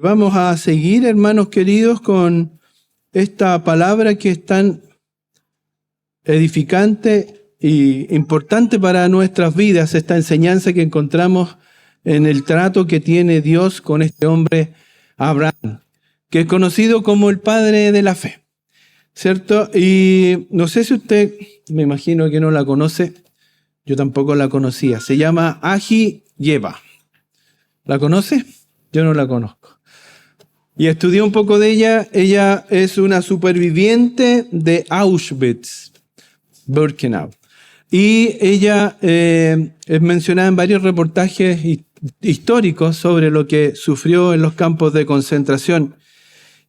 Vamos a seguir, hermanos queridos, con esta palabra que es tan edificante y importante para nuestras vidas, esta enseñanza que encontramos en el trato que tiene Dios con este hombre Abraham, que es conocido como el padre de la fe, ¿cierto? Y no sé si usted, me imagino que no la conoce, yo tampoco la conocía, se llama Ahi Yeva. ¿La conoce? Yo no la conozco. Y estudié un poco de ella. Ella es una superviviente de Auschwitz-Birkenau. Y ella es mencionada en varios reportajes históricos sobre lo que sufrió en los campos de concentración.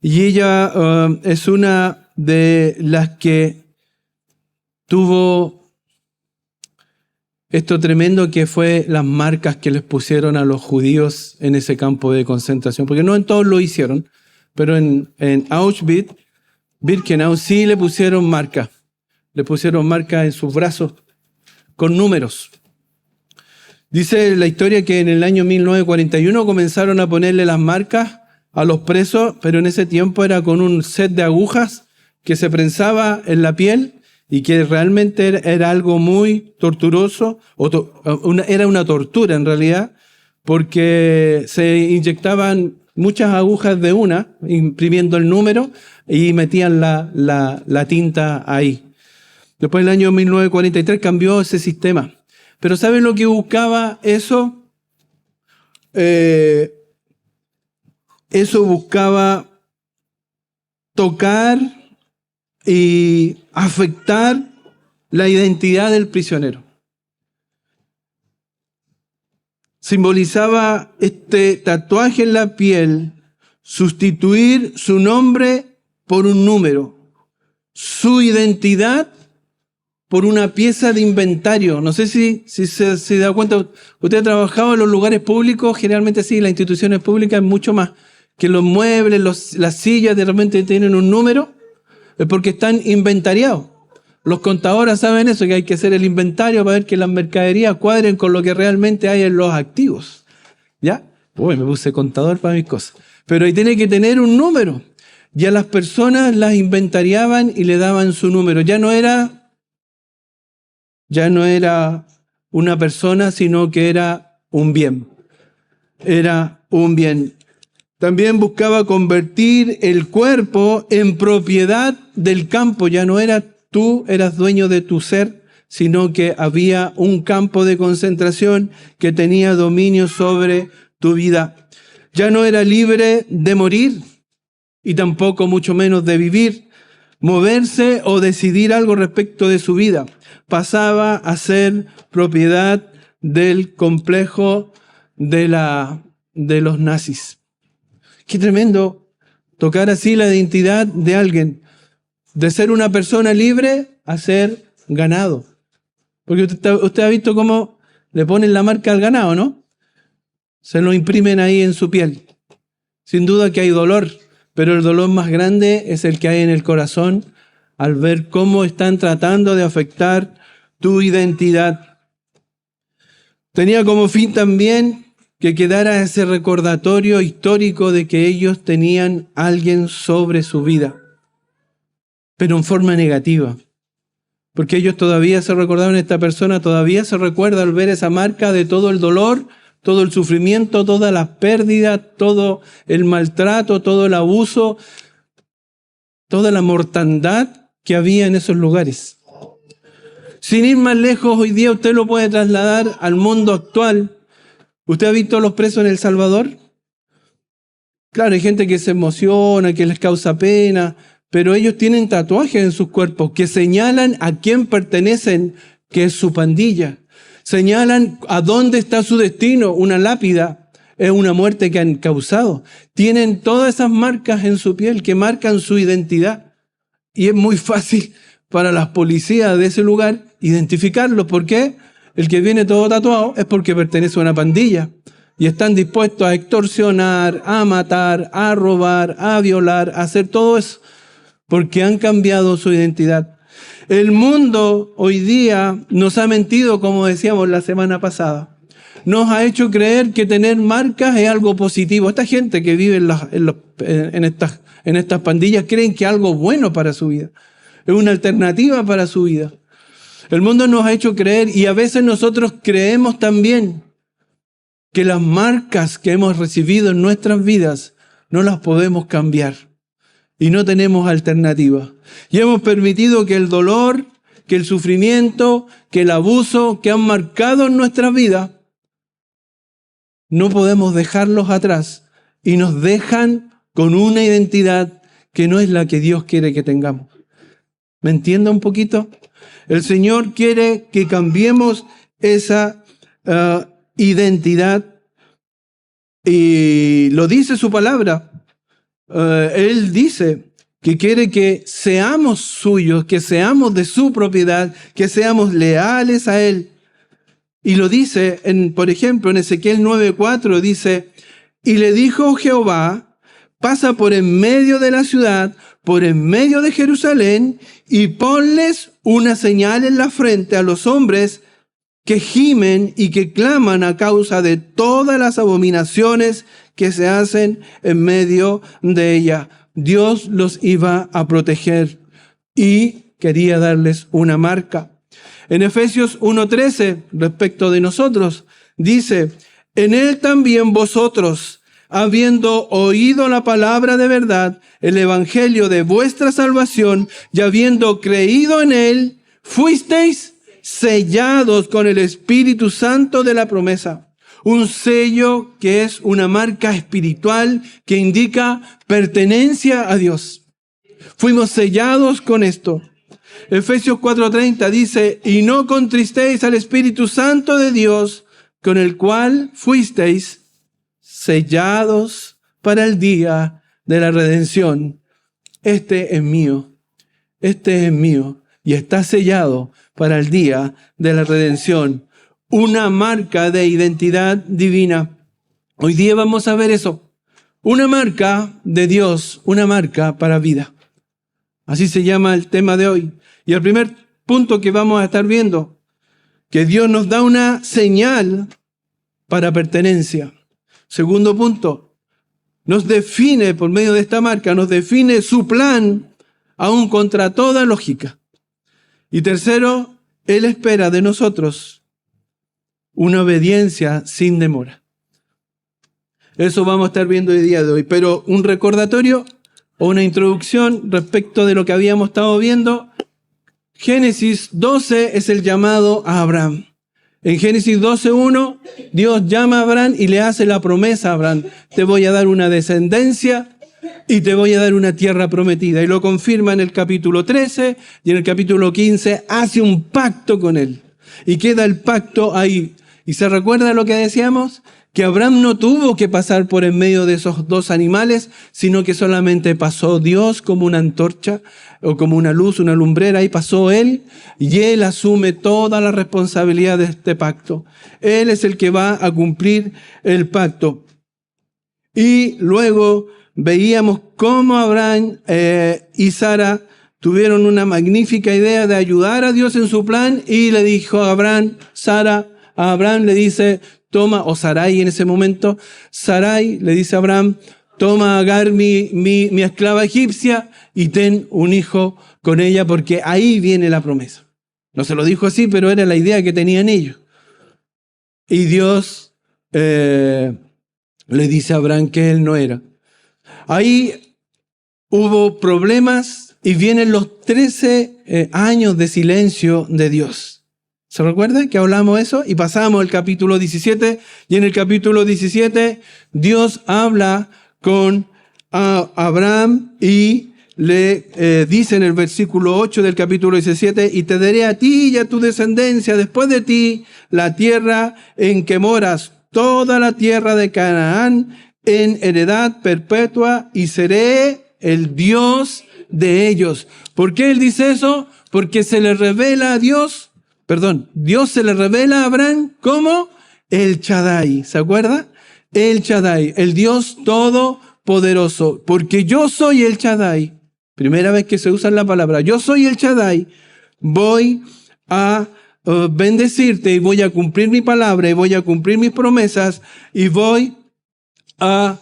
Y ella es una de las que tuvo esto tremendo que fue las marcas que les pusieron a los judíos en ese campo de concentración. Porque no en todos lo hicieron, pero en Auschwitz-Birkenau sí le pusieron marcas. Le pusieron marcas en sus brazos con números. Dice la historia que en el año 1941 comenzaron a ponerle las marcas a los presos, pero en ese tiempo era con un set de agujas que se prensaba en la piel y que realmente era algo muy torturoso, era una tortura en realidad, porque se inyectaban muchas agujas de una, imprimiendo el número, y metían la tinta ahí. Después del año 1943 cambió ese sistema. Pero ¿saben lo que buscaba eso? Eso buscaba tocar y afectar la identidad del prisionero. Simbolizaba este tatuaje en la piel, sustituir su nombre por un número, su identidad por una pieza de inventario. No sé si se da cuenta, usted ha trabajado en los lugares públicos, generalmente sí, las instituciones públicas es mucho más, que los muebles, las sillas de repente tienen un número, es porque están inventariados. Los contadores saben eso, que hay que hacer el inventario para ver que las mercaderías cuadren con lo que realmente hay en los activos. ¿Ya? Uy, me puse contador para mis cosas. Pero ahí tiene que tener un número. Y a las personas las inventariaban y le daban su número. Ya no era una persona, sino que era un bien. Era un bien. También buscaba convertir el cuerpo en propiedad del campo. Ya no era tú eras dueño de tu ser, sino que había un campo de concentración que tenía dominio sobre tu vida. Ya no era libre de morir y tampoco mucho menos de vivir, moverse o decidir algo respecto de su vida. Pasaba a ser propiedad del complejo de los nazis. Qué tremendo tocar así la identidad de alguien, de ser una persona libre a ser ganado. Porque usted ha visto cómo le ponen la marca al ganado, ¿no? Se lo imprimen ahí en su piel. Sin duda que hay dolor, pero el dolor más grande es el que hay en el corazón al ver cómo están tratando de afectar tu identidad. Tenía como fin también que quedara ese recordatorio histórico de que ellos tenían a alguien sobre su vida, pero en forma negativa. Porque ellos todavía se recordaban, esta persona todavía se recuerda al ver esa marca de todo el dolor, todo el sufrimiento, todas las pérdidas, todo el maltrato, todo el abuso, toda la mortandad que había en esos lugares. Sin ir más lejos, hoy día usted lo puede trasladar al mundo actual. ¿Usted ha visto a los presos en El Salvador? Claro, hay gente que se emociona, que les causa pena, pero ellos tienen tatuajes en sus cuerpos que señalan a quién pertenecen, que es su pandilla. Señalan a dónde está su destino. Una lápida es una muerte que han causado. Tienen todas esas marcas en su piel que marcan su identidad. Y es muy fácil para las policías de ese lugar identificarlos. ¿Por qué? El que viene todo tatuado es porque pertenece a una pandilla. Y están dispuestos a extorsionar, a matar, a robar, a violar, a hacer todo eso. Porque han cambiado su identidad. El mundo hoy día nos ha mentido, como decíamos la semana pasada. nos ha hecho creer que tener marcas es algo positivo. Esta gente que vive en estas pandillas creen que es algo bueno para su vida. Es una alternativa para su vida. El mundo nos ha hecho creer, y a veces nosotros creemos también, que las marcas que hemos recibido en nuestras vidas no las podemos cambiar y no tenemos alternativa. Y hemos permitido que el dolor, que el sufrimiento, que el abuso que han marcado en nuestra vida, no podemos dejarlos atrás y nos dejan con una identidad que no es la que Dios quiere que tengamos. ¿Me entiende un poquito? El Señor quiere que cambiemos esa identidad, y lo dice su palabra. Él dice que quiere que seamos suyos, que seamos de su propiedad, que seamos leales a Él. Y lo dice, por ejemplo, en Ezequiel 9:4 dice: y le dijo Jehová, pasa por en medio de la ciudad, por en medio de Jerusalén, y ponles una señal en la frente a los hombres que gimen y que claman a causa de todas las abominaciones que se hacen en medio de ella. Dios los iba a proteger y quería darles una marca. En Efesios 1:13, respecto de nosotros, dice: en él también vosotros, habiendo oído la palabra de verdad, el evangelio de vuestra salvación, y habiendo creído en él, fuisteis sellados con el Espíritu Santo de la promesa. Un sello que es una marca espiritual que indica pertenencia a Dios. Fuimos sellados con esto. Efesios 4:30 dice: y no contristéis al Espíritu Santo de Dios, con el cual fuisteis sellados para el día de la redención. Este es mío, y está sellado para el día de la redención. Una marca de identidad divina. Hoy día vamos a ver eso. Una marca de Dios, una marca para vida. Así se llama el tema de hoy. Y el primer punto que vamos a estar viendo, que Dios nos da una señal para pertenencia. Segundo punto, nos define por medio de esta marca, nos define su plan, aún contra toda lógica. Y tercero, Él espera de nosotros una obediencia sin demora. Eso vamos a estar viendo el día de hoy. Pero un recordatorio o una introducción respecto de lo que habíamos estado viendo. Génesis 12 es el llamado a Abraham. En Génesis 12:1, Dios llama a Abraham y le hace la promesa a Abraham: te voy a dar una descendencia y te voy a dar una tierra prometida. Y lo confirma en el capítulo 13, y en el capítulo 15 hace un pacto con él. Y queda el pacto ahí. ¿Y se recuerda lo que decíamos? Que Abraham no tuvo que pasar por en medio de esos dos animales, sino que solamente pasó Dios como una antorcha o como una luz, una lumbrera, y pasó él, y él asume toda la responsabilidad de este pacto. Él es el que va a cumplir el pacto. Y luego veíamos cómo Abraham y Sara tuvieron una magnífica idea de ayudar a Dios en su plan, y le dijo a Abraham, a Abraham le dice: toma, o Sarai en ese momento, Sarai le dice a Abraham: toma a Agar, mi esclava egipcia, y ten un hijo con ella, porque ahí viene la promesa. No se lo dijo así, pero era la idea que tenían ellos. Y Dios le dice a Abraham que él no era. Ahí hubo problemas y vienen los 13 años de silencio de Dios. ¿Se recuerda que hablamos eso? Y pasamos al capítulo 17, y en el capítulo 17 Dios habla con Abraham y le dice en el versículo 8 del capítulo 17: y te daré a ti y a tu descendencia después de ti la tierra en que moras, toda la tierra de Canaán, en heredad perpetua, y seré el Dios de ellos. ¿Por qué él dice eso? Porque se le revela a Dios se le revela a Abraham como el Shaddai. ¿Se acuerda? El Shaddai, el Dios todopoderoso. Porque yo soy el Shaddai. Primera vez que se usa la palabra, yo soy el Shaddai. Voy a bendecirte y voy a cumplir mi palabra y voy a cumplir mis promesas y voy a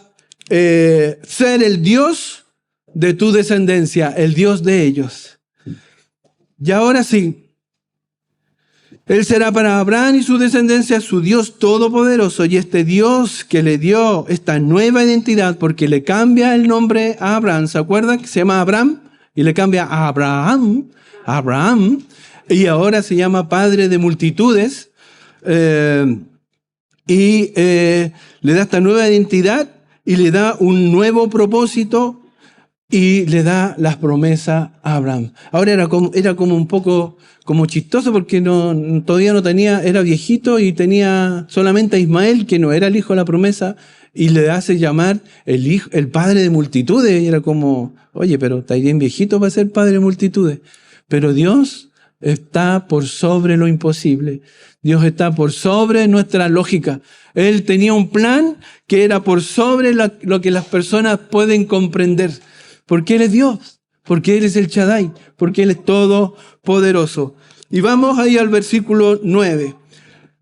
ser el Dios de tu descendencia, el Dios de ellos. Y ahora sí, Él será para Abraham y su descendencia su Dios todopoderoso, y este Dios que le dio esta nueva identidad, porque le cambia el nombre a Abraham, ¿se acuerdan? Que se llama Abraham y le cambia a Abraham, y ahora se llama Padre de multitudes, le da esta nueva identidad y le da un nuevo propósito y le da las promesas a Abraham. Ahora era como un poco como chistoso porque todavía no tenía, era viejito y tenía solamente a Ismael, que no era el hijo de la promesa, y le hace llamar el padre de multitudes. Y era como, oye, pero está bien viejito para ser padre de multitudes. Pero Dios está por sobre lo imposible. Dios está por sobre nuestra lógica. Él tenía un plan que era por sobre lo que las personas pueden comprender. Porque Él es Dios, porque Él es el Shaddai, porque Él es todopoderoso. Y vamos ahí al versículo 9.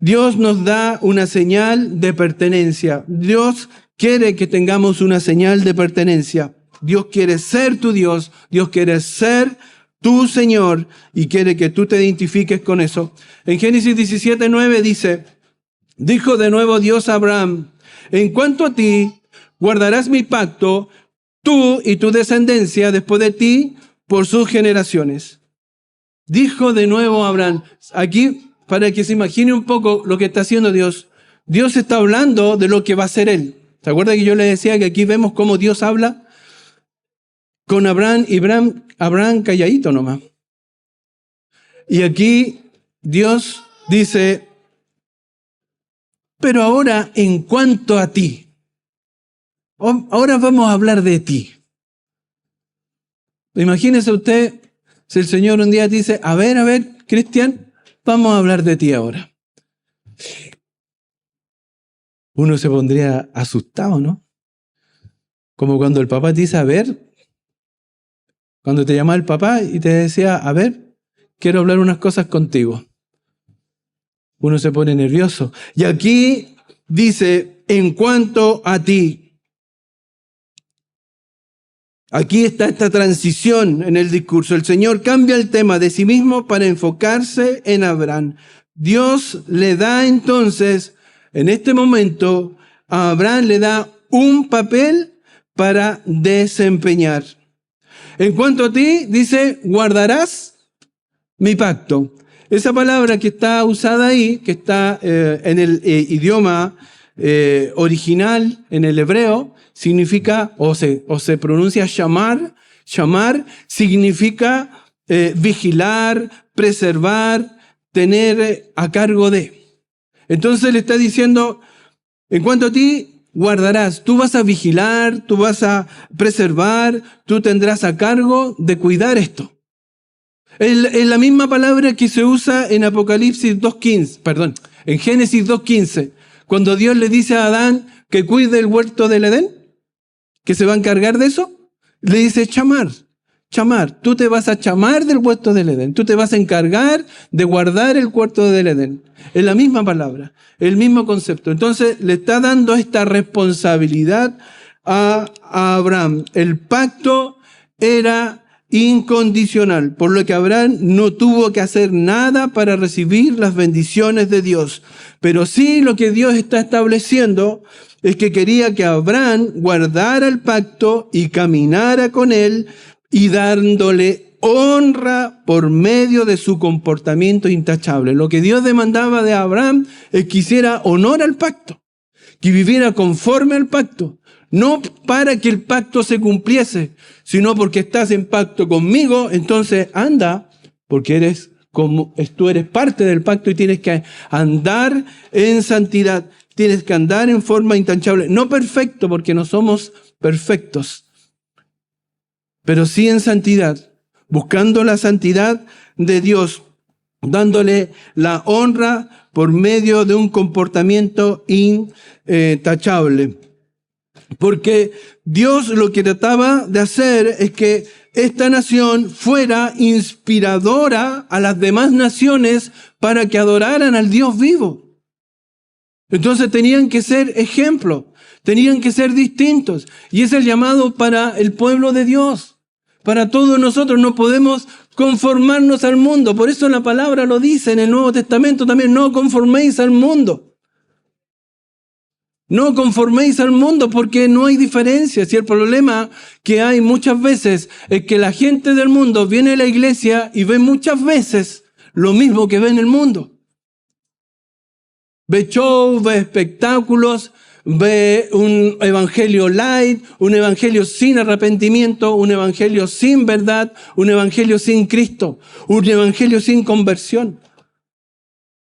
Dios nos da una señal de pertenencia. Dios quiere que tengamos una señal de pertenencia. Dios quiere ser tu Dios, Dios quiere ser tu Señor y quiere que tú te identifiques con eso. En Génesis 17:9 dice, dijo de nuevo Dios a Abraham, en cuanto a ti, guardarás mi pacto, tú y tu descendencia después de ti por sus generaciones. Dijo de nuevo Abraham. Aquí, para que se imagine un poco lo que está haciendo Dios, Dios está hablando de lo que va a hacer Él. ¿Se acuerda que yo le decía que aquí vemos cómo Dios habla con Abraham y Abraham calladito nomás? Y aquí Dios dice, pero ahora en cuanto a ti, ahora vamos a hablar de ti. Imagínese usted si el Señor un día dice, a ver, Cristian, vamos a hablar de ti ahora. Uno se pondría asustado, ¿no? Como cuando el papá te dice, a ver, cuando te llamaba el papá y te decía, a ver, quiero hablar unas cosas contigo. Uno se pone nervioso. Y aquí dice, en cuanto a ti. Aquí está esta transición en el discurso. El Señor cambia el tema de sí mismo para enfocarse en Abraham. Dios le da entonces, en este momento, a Abraham le da un papel para desempeñar. En cuanto a ti, dice, guardarás mi pacto. Esa palabra que está usada ahí, que está en el idioma original, en el hebreo, significa, o se pronuncia shamar. Shamar significa vigilar, preservar, tener a cargo de. Entonces le está diciendo, en cuanto a ti, guardarás. Tú vas a vigilar, tú vas a preservar, tú tendrás a cargo de cuidar esto. Es la misma palabra que se usa en Apocalipsis 2:15, en Génesis 2:15, cuando Dios le dice a Adán que cuide el huerto del Edén, que se va a encargar de eso, le dice chamar, tú te vas a chamar del huerto del Edén, tú te vas a encargar de guardar el huerto del Edén. Es la misma palabra, el mismo concepto. Entonces le está dando esta responsabilidad a Abraham. El pacto era incondicional, por lo que Abraham no tuvo que hacer nada para recibir las bendiciones de Dios. Pero sí lo que Dios está estableciendo es que quería que Abraham guardara el pacto y caminara con él y dándole honra por medio de su comportamiento intachable. Lo que Dios demandaba de Abraham es que hiciera honor al pacto, que viviera conforme al pacto. No para que el pacto se cumpliese, sino porque estás en pacto conmigo, entonces anda, porque tú eres parte del pacto y tienes que andar en santidad, tienes que andar en forma intachable. No perfecto, porque no somos perfectos, pero sí en santidad, buscando la santidad de Dios, dándole la honra por medio de un comportamiento intachable. Porque Dios lo que trataba de hacer es que esta nación fuera inspiradora a las demás naciones para que adoraran al Dios vivo. Entonces tenían que ser ejemplos, tenían que ser distintos. Y es el llamado para el pueblo de Dios. Para todos nosotros no podemos conformarnos al mundo. Por eso la palabra lo dice en el Nuevo Testamento también, no conforméis al mundo. No conforméis al mundo porque no hay diferencias. Y el problema que hay muchas veces es que la gente del mundo viene a la iglesia y ve muchas veces lo mismo que ve en el mundo. Ve shows, ve espectáculos, ve un evangelio light, un evangelio sin arrepentimiento, un evangelio sin verdad, un evangelio sin Cristo, un evangelio sin conversión.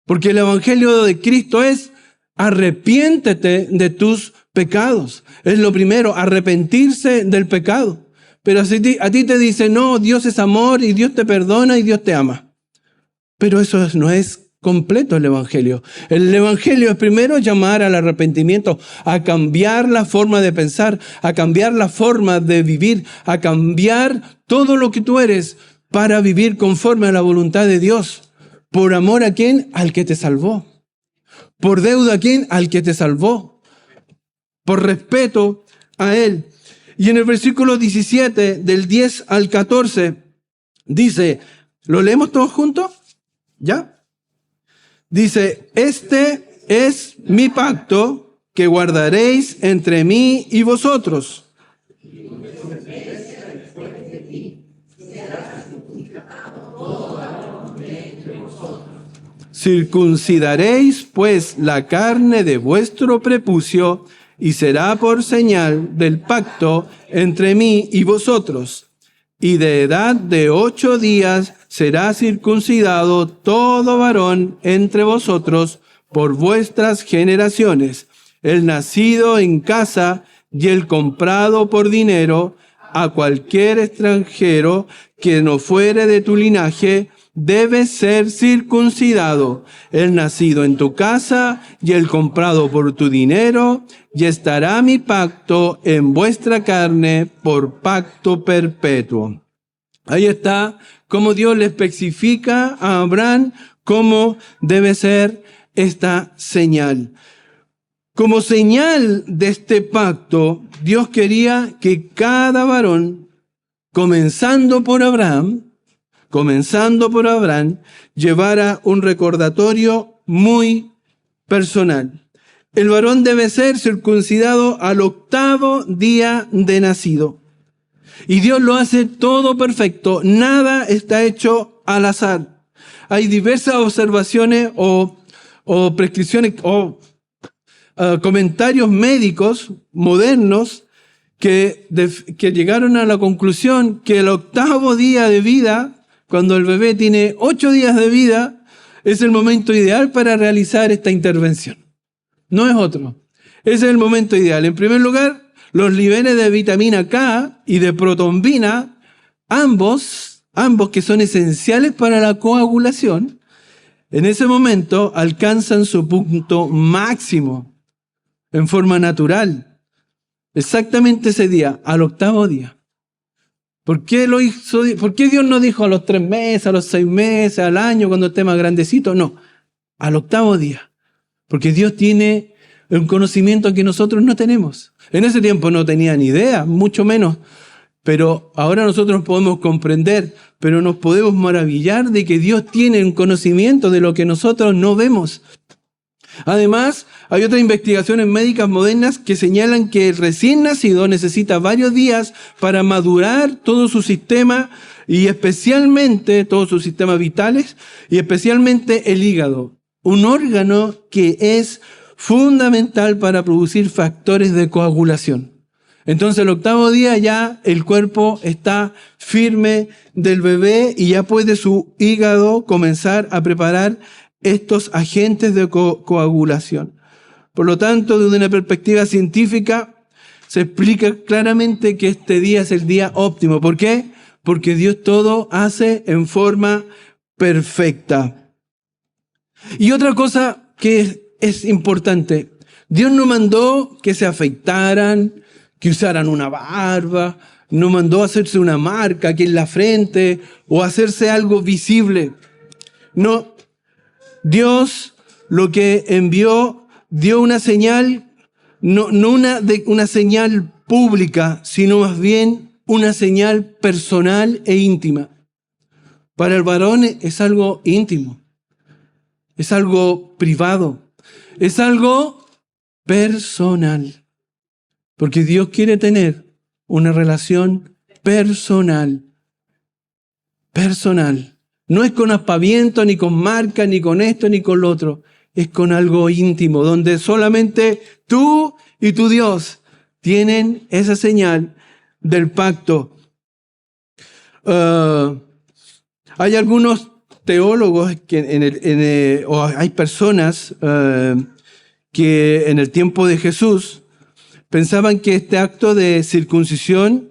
Porque el evangelio de Cristo es: arrepiéntete de tus pecados. Es lo primero, arrepentirse del pecado. Pero si a ti te dice, no, Dios es amor y Dios te perdona y Dios te ama. Pero eso no es completo el evangelio. El evangelio es primero llamar al arrepentimiento, a cambiar la forma de pensar, a cambiar la forma de vivir, a cambiar todo lo que tú eres para vivir conforme a la voluntad de Dios. ¿Por amor a quién? Al que te salvó. ¿Por deuda a quién? Al que te salvó. Por respeto a Él. Y en el versículo 17, del 10 al 14, dice, ¿lo leemos todos juntos? ¿Ya? Dice, este es mi pacto que guardaréis entre mí y vosotros. Circuncidaréis pues la carne de vuestro prepucio y será por señal del pacto entre mí y vosotros. Y de edad de 8 días será circuncidado todo varón entre vosotros por vuestras generaciones, el nacido en casa y el comprado por dinero, a cualquier extranjero que no fuere de tu linaje, debe ser circuncidado, el nacido en tu casa y el comprado por tu dinero, y estará mi pacto en vuestra carne por pacto perpetuo. Ahí está cómo Dios le especifica a Abraham cómo debe ser esta señal. Como señal de este pacto, Dios quería que cada varón, comenzando por Abraham, llevara un recordatorio muy personal. El varón debe ser circuncidado al 8º día de nacido. Y Dios lo hace todo perfecto. Nada está hecho al azar. Hay diversas observaciones o prescripciones o comentarios médicos modernos que llegaron a la conclusión que el 8º día de vida, cuando el bebé tiene 8 días de vida, es el momento ideal para realizar esta intervención. No es otro. Ese es el momento ideal. En primer lugar, los niveles de vitamina K y de protombina, ambos que son esenciales para la coagulación, en ese momento alcanzan su punto máximo en forma natural. Exactamente ese día, al 8º día. ¿Por qué lo hizo? ¿Por qué Dios no dijo a los 3 meses, a los 6 meses, al año, cuando esté más grandecito? No, al 8º día. Porque Dios tiene un conocimiento que nosotros no tenemos. En ese tiempo no tenían idea, mucho menos. Pero ahora nosotros podemos comprender, pero nos podemos maravillar de que Dios tiene un conocimiento de lo que nosotros no vemos. Además, hay otras investigaciones médicas modernas que señalan que el recién nacido necesita varios días para madurar todo su sistema y especialmente todos sus sistemas vitales y especialmente el hígado, un órgano que es fundamental para producir factores de coagulación. Entonces el 8º día ya el cuerpo está firme del bebé y ya puede su hígado comenzar a preparar estos agentes de coagulación. Por lo tanto, desde una perspectiva científica, se explica claramente que este día es el día óptimo. ¿Por qué? Porque Dios todo hace en forma perfecta. Y otra cosa que es importante, Dios no mandó que se afeitaran, que usaran una barba, no mandó hacerse una marca aquí en la frente o hacerse algo visible. No, Dios lo que envió, dio una señal, no una señal pública, sino más bien una señal personal e íntima. Para el varón es algo íntimo, es algo privado, es algo personal. Porque Dios quiere tener una relación personal. Personal. No es con aspaviento, ni con marca, ni con esto, ni con lo otro. Es con algo íntimo, donde solamente tú y tu Dios tienen esa señal del pacto. Hay algunos teólogos que o hay personas que en el tiempo de Jesús pensaban que este acto de circuncisión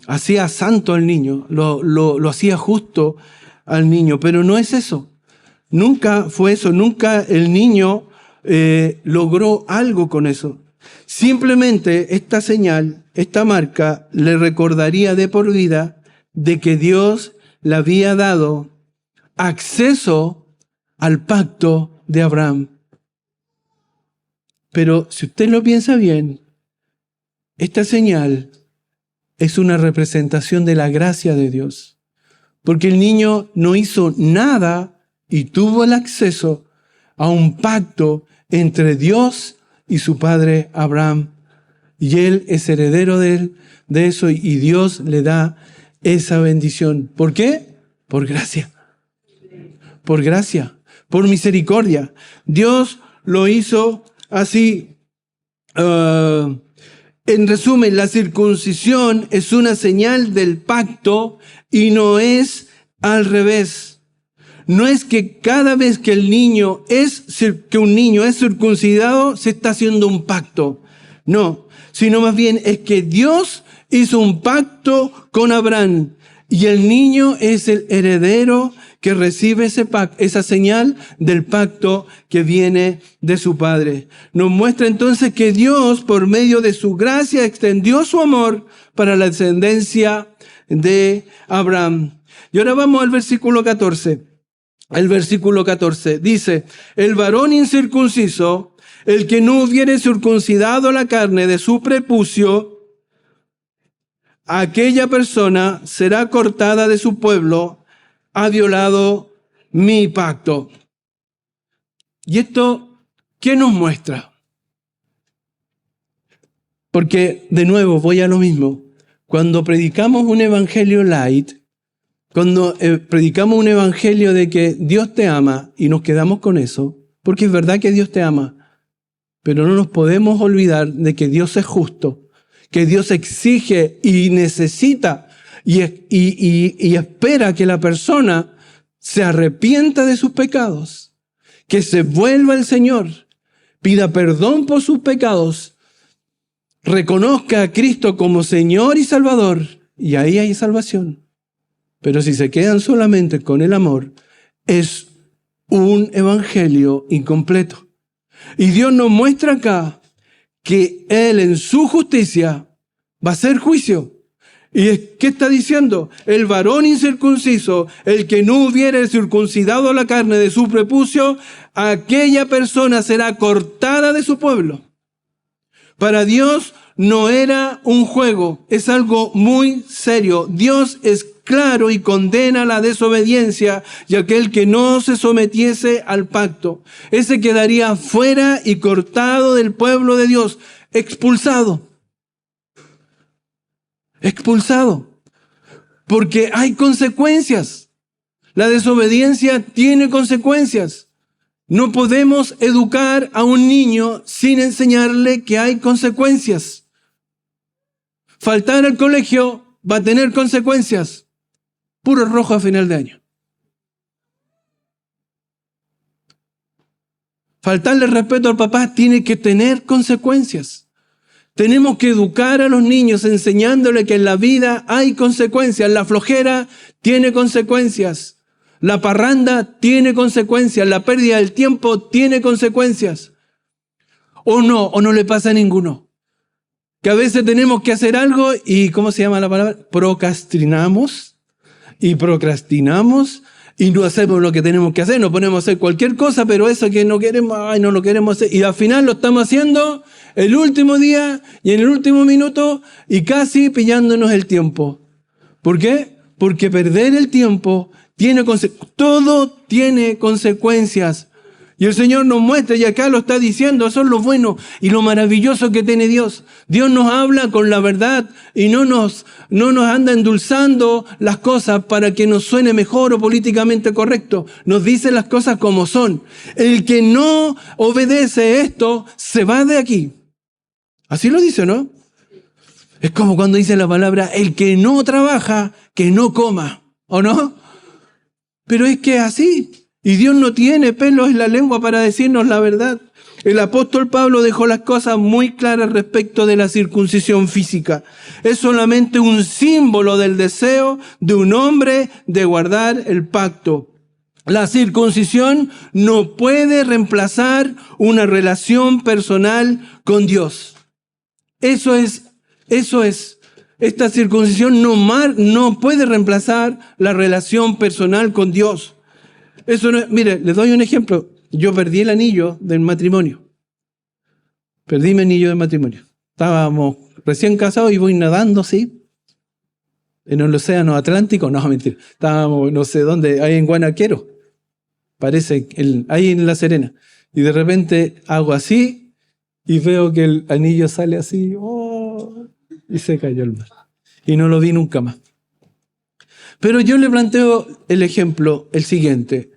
hacía santo al niño, lo hacía justo al niño, pero no es eso. Nunca fue eso, nunca el niño logró algo con eso. Simplemente esta señal, esta marca, le recordaría de por vida de que Dios le había dado acceso al pacto de Abraham. Pero si usted lo piensa bien, esta señal es una representación de la gracia de Dios. Porque el niño no hizo nada y tuvo el acceso a un pacto entre Dios y su padre Abraham. Y él es heredero de eso y Dios le da esa bendición. ¿Por qué? Por gracia. Por gracia, por misericordia. Dios lo hizo así. En resumen, la circuncisión es una señal del pacto y no es al revés. No es que cada vez que un niño es circuncidado se está haciendo un pacto. No, sino más bien es que Dios hizo un pacto con Abraham y el niño es el heredero que recibe esa señal del pacto que viene de su Padre. Nos muestra entonces que Dios, por medio de su gracia, extendió su amor para la descendencia de Abraham. Y ahora vamos al versículo 14. El versículo 14 dice, el varón incircunciso, el que no hubiere circuncidado la carne de su prepucio, aquella persona será cortada de su pueblo, ha violado mi pacto. ¿Y esto qué nos muestra? Porque, de nuevo, voy a lo mismo. Cuando predicamos un evangelio light, cuando predicamos un evangelio de que Dios te ama y nos quedamos con eso, porque es verdad que Dios te ama, pero no nos podemos olvidar de que Dios es justo, que Dios exige y necesita y espera que la persona se arrepienta de sus pecados, que se vuelva al Señor, pida perdón por sus pecados, reconozca a Cristo como Señor y Salvador, y ahí hay salvación. Pero si se quedan solamente con el amor, es un evangelio incompleto. Y Dios nos muestra acá que Él en su justicia va a hacer juicio. ¿Y qué está diciendo? El varón incircunciso, el que no hubiere circuncidado la carne de su prepucio, aquella persona será cortada de su pueblo. Para Dios no era un juego, es algo muy serio. Dios es claro y condena la desobediencia y aquel que no se sometiese al pacto. Ese quedaría fuera y cortado del pueblo de Dios, expulsado. Expulsado. Porque hay consecuencias. La desobediencia tiene consecuencias. No podemos educar a un niño sin enseñarle que hay consecuencias. Faltar al colegio va a tener consecuencias. Puro rojo a final de año. Faltarle respeto al papá tiene que tener consecuencias. Tenemos que educar a los niños enseñándole que en la vida hay consecuencias. La flojera tiene consecuencias. La parranda tiene consecuencias. La pérdida del tiempo tiene consecuencias. O no le pasa a ninguno. Que a veces tenemos que hacer algo y, ¿cómo se llama la palabra? Procrastinamos y procrastinamos y no hacemos lo que tenemos que hacer. Nos ponemos a hacer cualquier cosa, pero eso que no queremos, no lo queremos hacer. Y al final lo estamos haciendo el último día y en el último minuto y casi pillándonos el tiempo. ¿Por qué? Porque perder el tiempo todo tiene consecuencias. Y el Señor nos muestra, y acá lo está diciendo, eso es lo bueno y lo maravilloso que tiene Dios. Dios nos habla con la verdad y no nos anda endulzando las cosas para que nos suene mejor o políticamente correcto. Nos dice las cosas como son. El que no obedece esto, se va de aquí. Así lo dice, ¿no? Es como cuando dice la palabra, el que no trabaja, que no coma, ¿o no? Pero es que es así. Y Dios no tiene pelos en la lengua para decirnos la verdad. El apóstol Pablo dejó las cosas muy claras respecto de la circuncisión física. Es solamente un símbolo del deseo de un hombre de guardar el pacto. La circuncisión no puede reemplazar una relación personal con Dios. Eso es. Esta circuncisión no puede reemplazar la relación personal con Dios. Mire, les doy un ejemplo. Yo perdí el anillo del matrimonio. Perdí mi anillo del matrimonio. Estábamos recién casados y voy nadando así, en el océano Atlántico. No, mentira. Estábamos no sé dónde, ahí en Guanaquero. Parece, ahí en La Serena. Y de repente hago así y veo que el anillo sale así. Y se cayó el mar. Y no lo vi nunca más. Pero yo le planteo el ejemplo, el siguiente.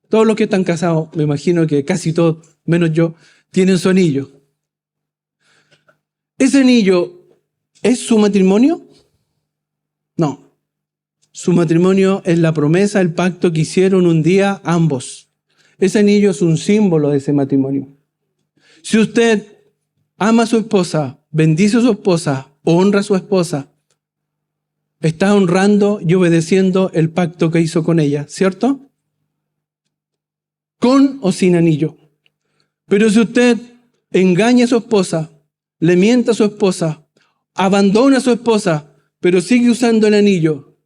Todos los que están casados, me imagino que casi todos, menos yo, tienen su anillo. ¿Ese anillo es su matrimonio? No. Su matrimonio es la promesa, el pacto que hicieron un día ambos. Ese anillo es un símbolo de ese matrimonio. Si usted ama a su esposa, bendice a su esposa, honra a su esposa, está honrando y obedeciendo el pacto que hizo con ella, ¿cierto? Con o sin anillo. Pero si usted engaña a su esposa, le miente a su esposa, abandona a su esposa, pero sigue usando el anillo,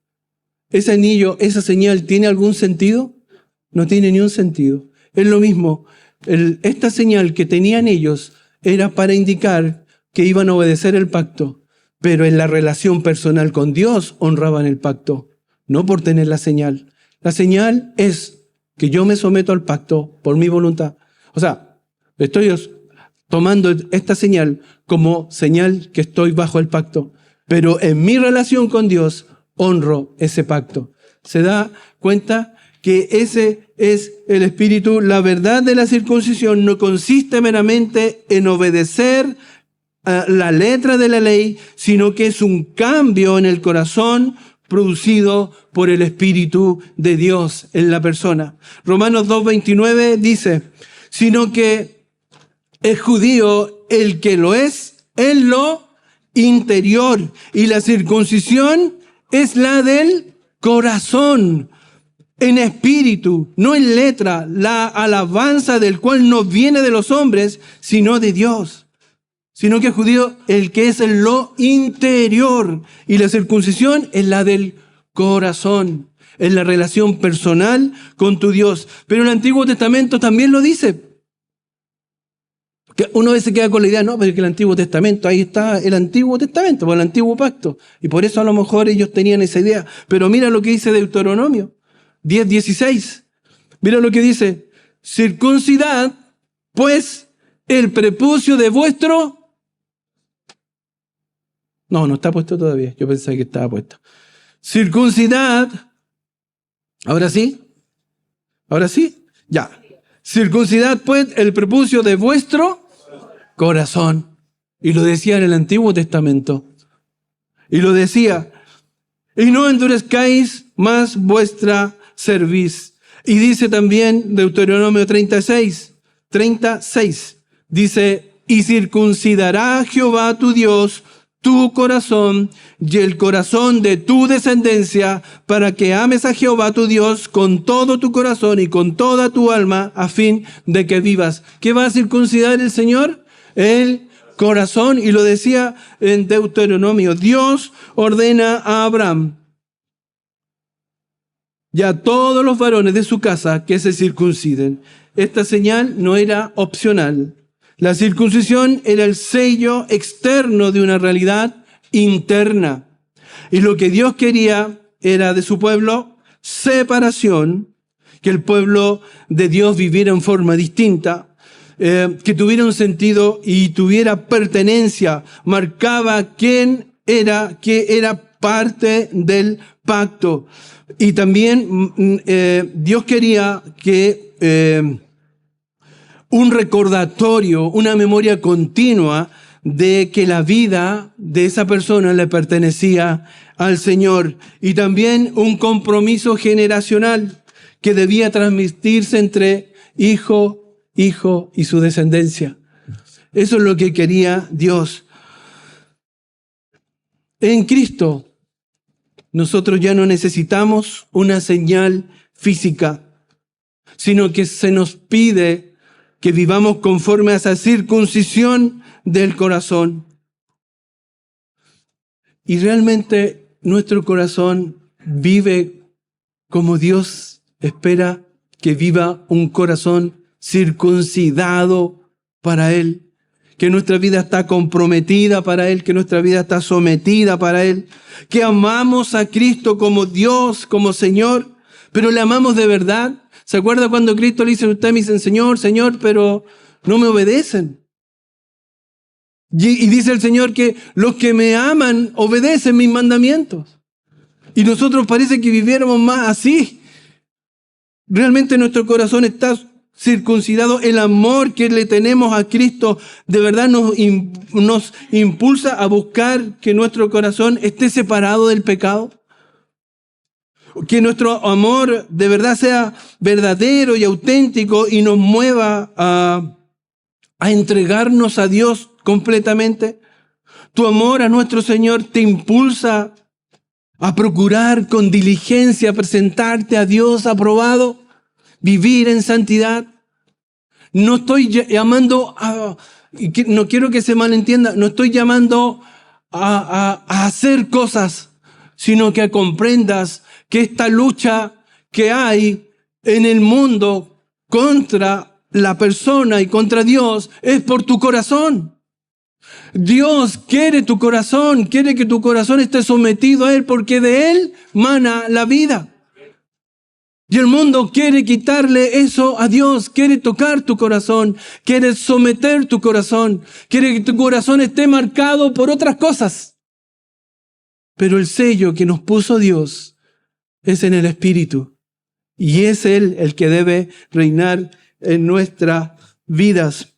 ¿ese anillo, esa señal, tiene algún sentido? No tiene ni un sentido. Es lo mismo. Esta señal que tenían ellos era para indicar que iban a obedecer el pacto, pero en la relación personal con Dios honraban el pacto, no por tener la señal. La señal es que yo me someto al pacto por mi voluntad. O sea, estoy tomando esta señal como señal que estoy bajo el pacto, pero en mi relación con Dios honro ese pacto. ¿Se da cuenta que ese es el espíritu? La verdad de la circuncisión no consiste meramente en obedecer la letra de la ley, sino que es un cambio en el corazón producido por el Espíritu de Dios en la persona. Romanos 2:29 dice, sino que es judío el que lo es en lo interior, y la circuncisión es la del corazón, en espíritu, no en letra, la alabanza del cual no viene de los hombres, sino de Dios. Sino que es judío el que es en lo interior. Y la circuncisión es la del corazón, es la relación personal con tu Dios. Pero el Antiguo Testamento también lo dice. Que uno a veces queda con la idea, no, pero que el Antiguo Testamento, ahí está el Antiguo Testamento, por el Antiguo Pacto. Y por eso a lo mejor ellos tenían esa idea. Pero mira lo que dice Deuteronomio 10:16. Mira lo que dice. Circuncidad, pues, el prepucio de vuestro... No está puesto todavía. Yo pensaba que estaba puesto. Circuncidad. ¿Ahora sí? ¿Ahora sí? Ya. Circuncidad, pues, el prepucio de vuestro corazón. Y lo decía en el Antiguo Testamento. Y lo decía. Y no endurezcáis más vuestra cerviz. Y dice también Deuteronomio 36. Dice, y circuncidará Jehová tu Dios tu corazón y el corazón de tu descendencia, para que ames a Jehová tu Dios con todo tu corazón y con toda tu alma, a fin de que vivas. ¿Qué va a circuncidar el Señor? El corazón, y lo decía en Deuteronomio, Dios ordena a Abraham y a todos los varones de su casa que se circunciden. Esta señal no era opcional. La circuncisión era el sello externo de una realidad interna. Y lo que Dios quería era de su pueblo separación, que el pueblo de Dios viviera en forma distinta, que tuviera un sentido y tuviera pertenencia, marcaba quién era, que era parte del pacto. Y también Dios quería que un recordatorio, una memoria continua de que la vida de esa persona le pertenecía al Señor, y también un compromiso generacional que debía transmitirse entre hijo y su descendencia. Eso es lo que quería Dios. En Cristo, nosotros ya no necesitamos una señal física, sino que se nos pide que vivamos conforme a esa circuncisión del corazón. Y realmente nuestro corazón vive como Dios espera que viva un corazón circuncidado para Él, que nuestra vida está comprometida para Él, que nuestra vida está sometida para Él, que amamos a Cristo como Dios, como Señor, pero le amamos de verdad. ¿Se acuerda cuando Cristo le dice, ustedes me dicen Señor, Señor, pero no me obedecen? Y dice el Señor que los que me aman obedecen mis mandamientos. Y nosotros parece que viviéramos más así. Realmente nuestro corazón está circuncidado. El amor que le tenemos a Cristo de verdad nos impulsa a buscar que nuestro corazón esté separado del pecado. Que nuestro amor de verdad sea verdadero y auténtico y nos mueva a entregarnos a Dios completamente. Tu amor a nuestro Señor te impulsa a procurar con diligencia presentarte a Dios aprobado, vivir en santidad. No estoy llamando no quiero que se malentienda, no estoy llamando a hacer cosas, sino que comprendas que esta lucha que hay en el mundo contra la persona y contra Dios es por tu corazón. Dios quiere tu corazón, quiere que tu corazón esté sometido a Él, porque de Él mana la vida. Y el mundo quiere quitarle eso a Dios, quiere tocar tu corazón, quiere someter tu corazón, quiere que tu corazón esté marcado por otras cosas. Pero el sello que nos puso Dios es en el Espíritu, y es Él el que debe reinar en nuestras vidas.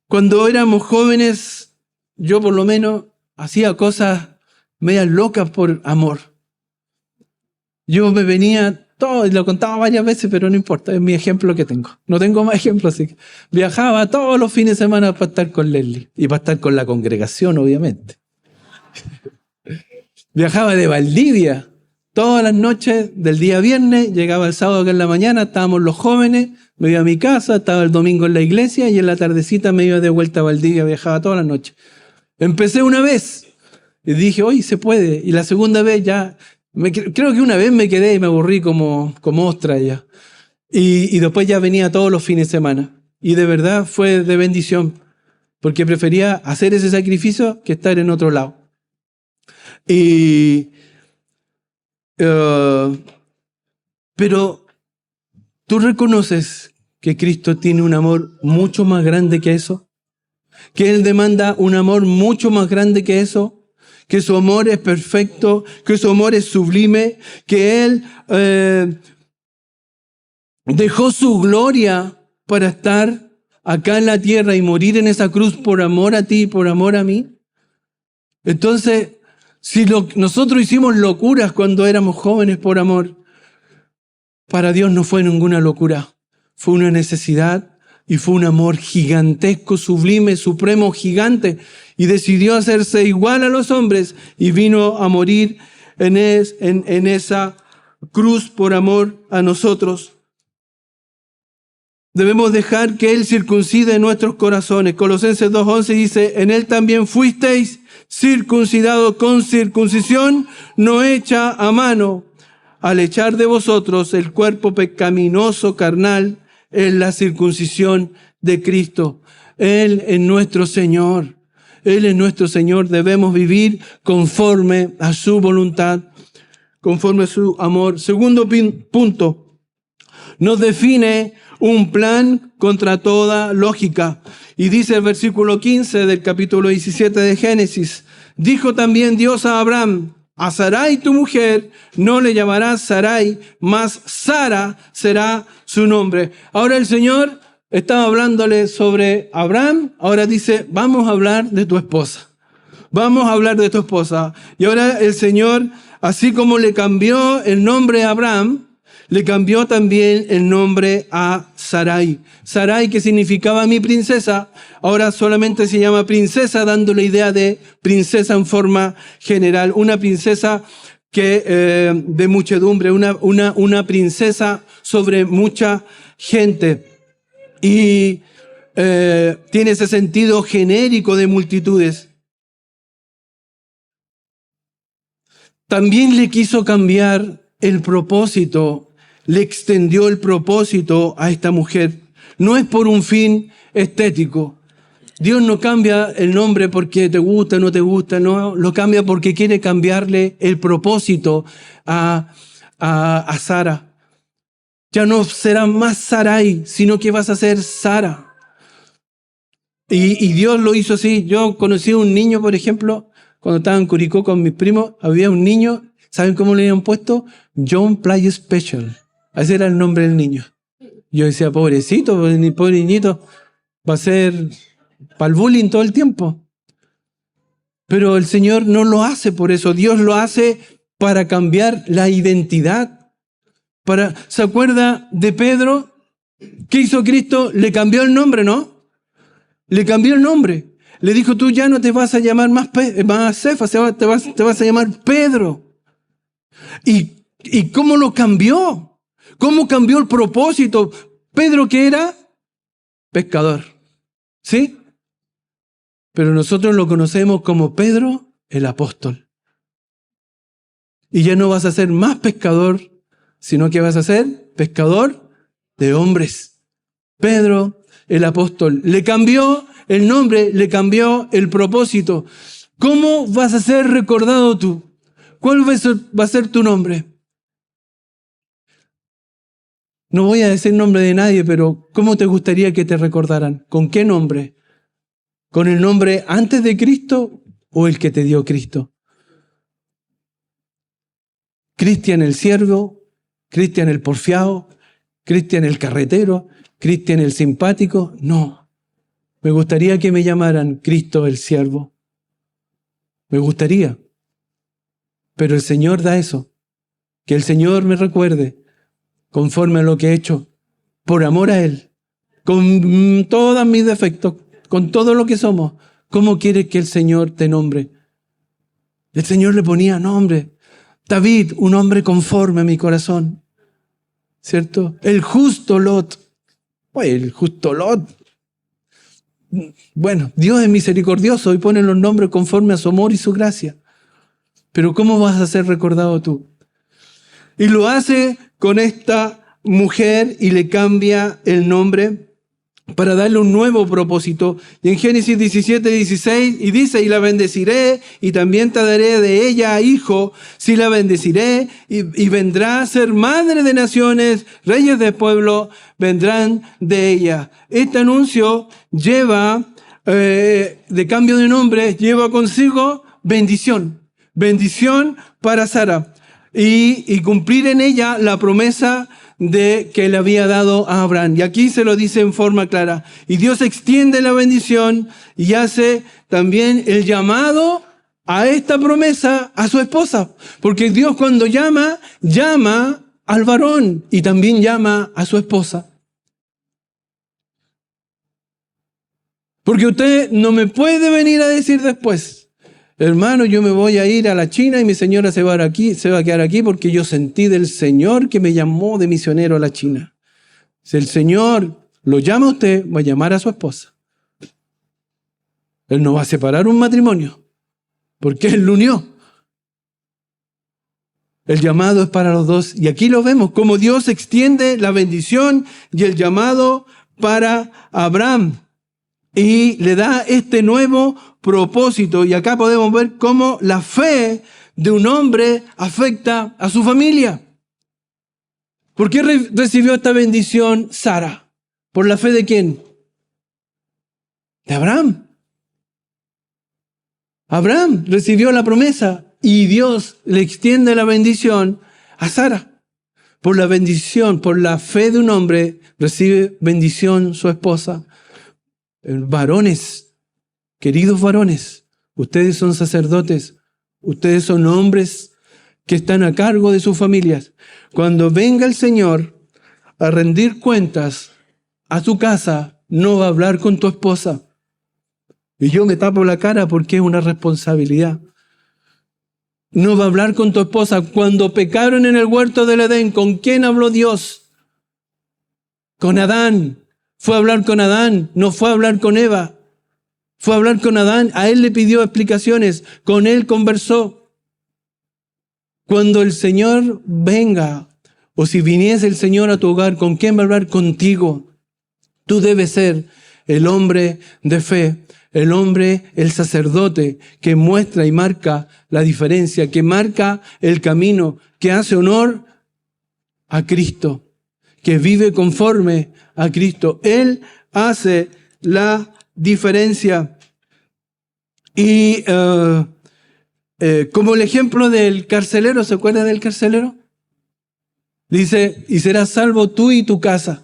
Cuando éramos jóvenes, yo por lo menos hacía cosas medias locas por amor. Yo me venía todo, y lo contaba varias veces, pero no importa, es mi ejemplo que tengo. No tengo más ejemplos, así que viajaba todos los fines de semana para estar con Leslie y para estar con la congregación, obviamente. Viajaba de Valdivia todas las noches del día viernes, llegaba el sábado acá en la mañana, estábamos los jóvenes, me iba a mi casa, estaba el domingo en la iglesia y en la tardecita me iba de vuelta a Valdivia, viajaba todas las noches. Empecé una vez y dije, hoy se puede. Y la segunda vez ya, creo que una vez me quedé y me aburrí como ostra ya. Y después ya venía todos los fines de semana. Y de verdad fue de bendición, porque prefería hacer ese sacrificio que estar en otro lado. Pero ¿tú reconoces que Cristo tiene un amor mucho más grande que eso? Que Él demanda un amor mucho más grande que eso, que su amor es perfecto, que su amor es sublime, que Él dejó su gloria para estar acá en la tierra y morir en esa cruz por amor a ti y por amor a mí. Entonces, si nosotros hicimos locuras cuando éramos jóvenes por amor, para Dios no fue ninguna locura, fue una necesidad. Y fue un amor gigantesco, sublime, supremo, gigante. Y decidió hacerse igual a los hombres y vino a morir en esa cruz por amor a nosotros. Debemos dejar que Él circuncide nuestros corazones. Colosenses 2:11 dice, en Él también fuisteis circuncidados con circuncisión no hecha a mano, al echar de vosotros el cuerpo pecaminoso carnal en la circuncisión de Cristo. Él es nuestro Señor. Él es nuestro Señor. Debemos vivir conforme a su voluntad, conforme a su amor. Segundo punto, nos define un plan contra toda lógica. Y dice el versículo 15 del capítulo 17 de Génesis, dijo también Dios a Abraham, a Sarai tu mujer no le llamarás Sarai, mas Sara será su nombre. Ahora el Señor estaba hablándole sobre Abraham, ahora dice, vamos a hablar de tu esposa. Vamos a hablar de tu esposa. Y ahora el Señor, así como le cambió el nombre a Abraham, le cambió también el nombre a Sarai. Sarai, que significaba mi princesa, ahora solamente se llama princesa, dando la idea de princesa en forma general. Una princesa que de muchedumbre, una princesa sobre mucha gente. Y tiene ese sentido genérico de multitudes. También le quiso cambiar el propósito, le extendió el propósito a esta mujer. No es por un fin estético. Dios no cambia el nombre porque te gusta o no te gusta, no, lo cambia porque quiere cambiarle el propósito a Sara. Ya no será más Sarai, sino que vas a ser Sara. Y Dios lo hizo así. Yo conocí a un niño, por ejemplo, cuando estaba en Curicó con mis primos, había un niño, ¿saben cómo le habían puesto? John Play Special. Ese era el nombre del niño. Yo decía, pobrecito, pobre niñito, va a ser para el bullying todo el tiempo. Pero el Señor no lo hace por eso. Dios lo hace para cambiar la identidad. ¿Se acuerda de Pedro? ¿Qué hizo Cristo? Le cambió el nombre, ¿no? Le cambió el nombre. Le dijo, tú ya no te vas a llamar más Cefas, te vas a llamar Pedro. ¿Y cómo lo cambió? ¿Cómo cambió el propósito? Pedro, que era pescador, ¿sí? Pero nosotros lo conocemos como Pedro, el apóstol. Y ya no vas a ser más pescador, sino que vas a ser pescador de hombres. Pedro, el apóstol. Le cambió el nombre, le cambió el propósito. ¿Cómo vas a ser recordado tú? ¿Cuál va a ser tu nombre? No voy a decir nombre de nadie, pero ¿cómo te gustaría que te recordaran? ¿Con qué nombre? ¿Con el nombre antes de Cristo o el que te dio Cristo? Cristian el siervo, Cristian el porfiado, Cristian el carretero, Cristian el simpático. No, me gustaría que me llamaran Cristo el siervo. Me gustaría. Pero el Señor da eso. Que el Señor me recuerde conforme a lo que he hecho, por amor a Él, con todos mis defectos, con todo lo que somos. ¿Cómo quieres que el Señor te nombre? El Señor le ponía nombre. David, un hombre conforme a mi corazón. ¿Cierto? El justo Lot. Pues el justo Lot. Bueno, Dios es misericordioso y pone los nombres conforme a su amor y su gracia. Pero ¿cómo vas a ser recordado tú? Y lo hace con esta mujer y le cambia el nombre para darle un nuevo propósito. Y en Génesis 17:16, y dice, y la bendeciré, y también te daré de ella hijo, si la bendeciré, y vendrá a ser madre de naciones, reyes de pueblo vendrán de ella. Este anuncio lleva, de cambio de nombre, lleva consigo bendición. Bendición para Sara. Y cumplir en ella la promesa de que le había dado a Abraham. Y aquí se lo dice en forma clara. Y Dios extiende la bendición y hace también el llamado a esta promesa a su esposa. Porque Dios cuando llama al varón y también llama a su esposa. Porque usted no me puede venir a decir después, hermano, yo me voy a ir a la China y mi señora se va a quedar aquí porque yo sentí del Señor que me llamó de misionero a la China. Si el Señor lo llama a usted, va a llamar a su esposa. Él no va a separar un matrimonio, porque Él lo unió. El llamado es para los dos. Y aquí lo vemos, como Dios extiende la bendición y el llamado para Abraham. Y le da este nuevo propósito. Y acá podemos ver cómo la fe de un hombre afecta a su familia. ¿Por qué recibió esta bendición Sara? ¿Por la fe de quién? De Abraham. Abraham recibió la promesa y Dios le extiende la bendición a Sara. Por la bendición, por la fe de un hombre, recibe bendición su esposa. Varones, queridos varones, ustedes son sacerdotes, ustedes son hombres que están a cargo de sus familias. Cuando venga el Señor a rendir cuentas a tu casa, no va a hablar con tu esposa. Y yo me tapo la cara porque es una responsabilidad. No va a hablar con tu esposa. Cuando pecaron en el huerto del Edén, ¿con quién habló Dios? Con Adán. Fue a hablar con Adán, no fue a hablar con Eva. Fue a hablar con Adán, a él le pidió explicaciones, con él conversó. Cuando el Señor venga, o si viniese el Señor a tu hogar, ¿con quién va a hablar? Contigo. Tú debes ser el hombre de fe. El hombre, el sacerdote, que muestra y marca la diferencia, que marca el camino, que hace honor a Cristo, que vive conforme a Cristo. Él hace la diferencia. Y como el ejemplo del carcelero, ¿se acuerda del carcelero? Dice, y serás salvo tú y tu casa.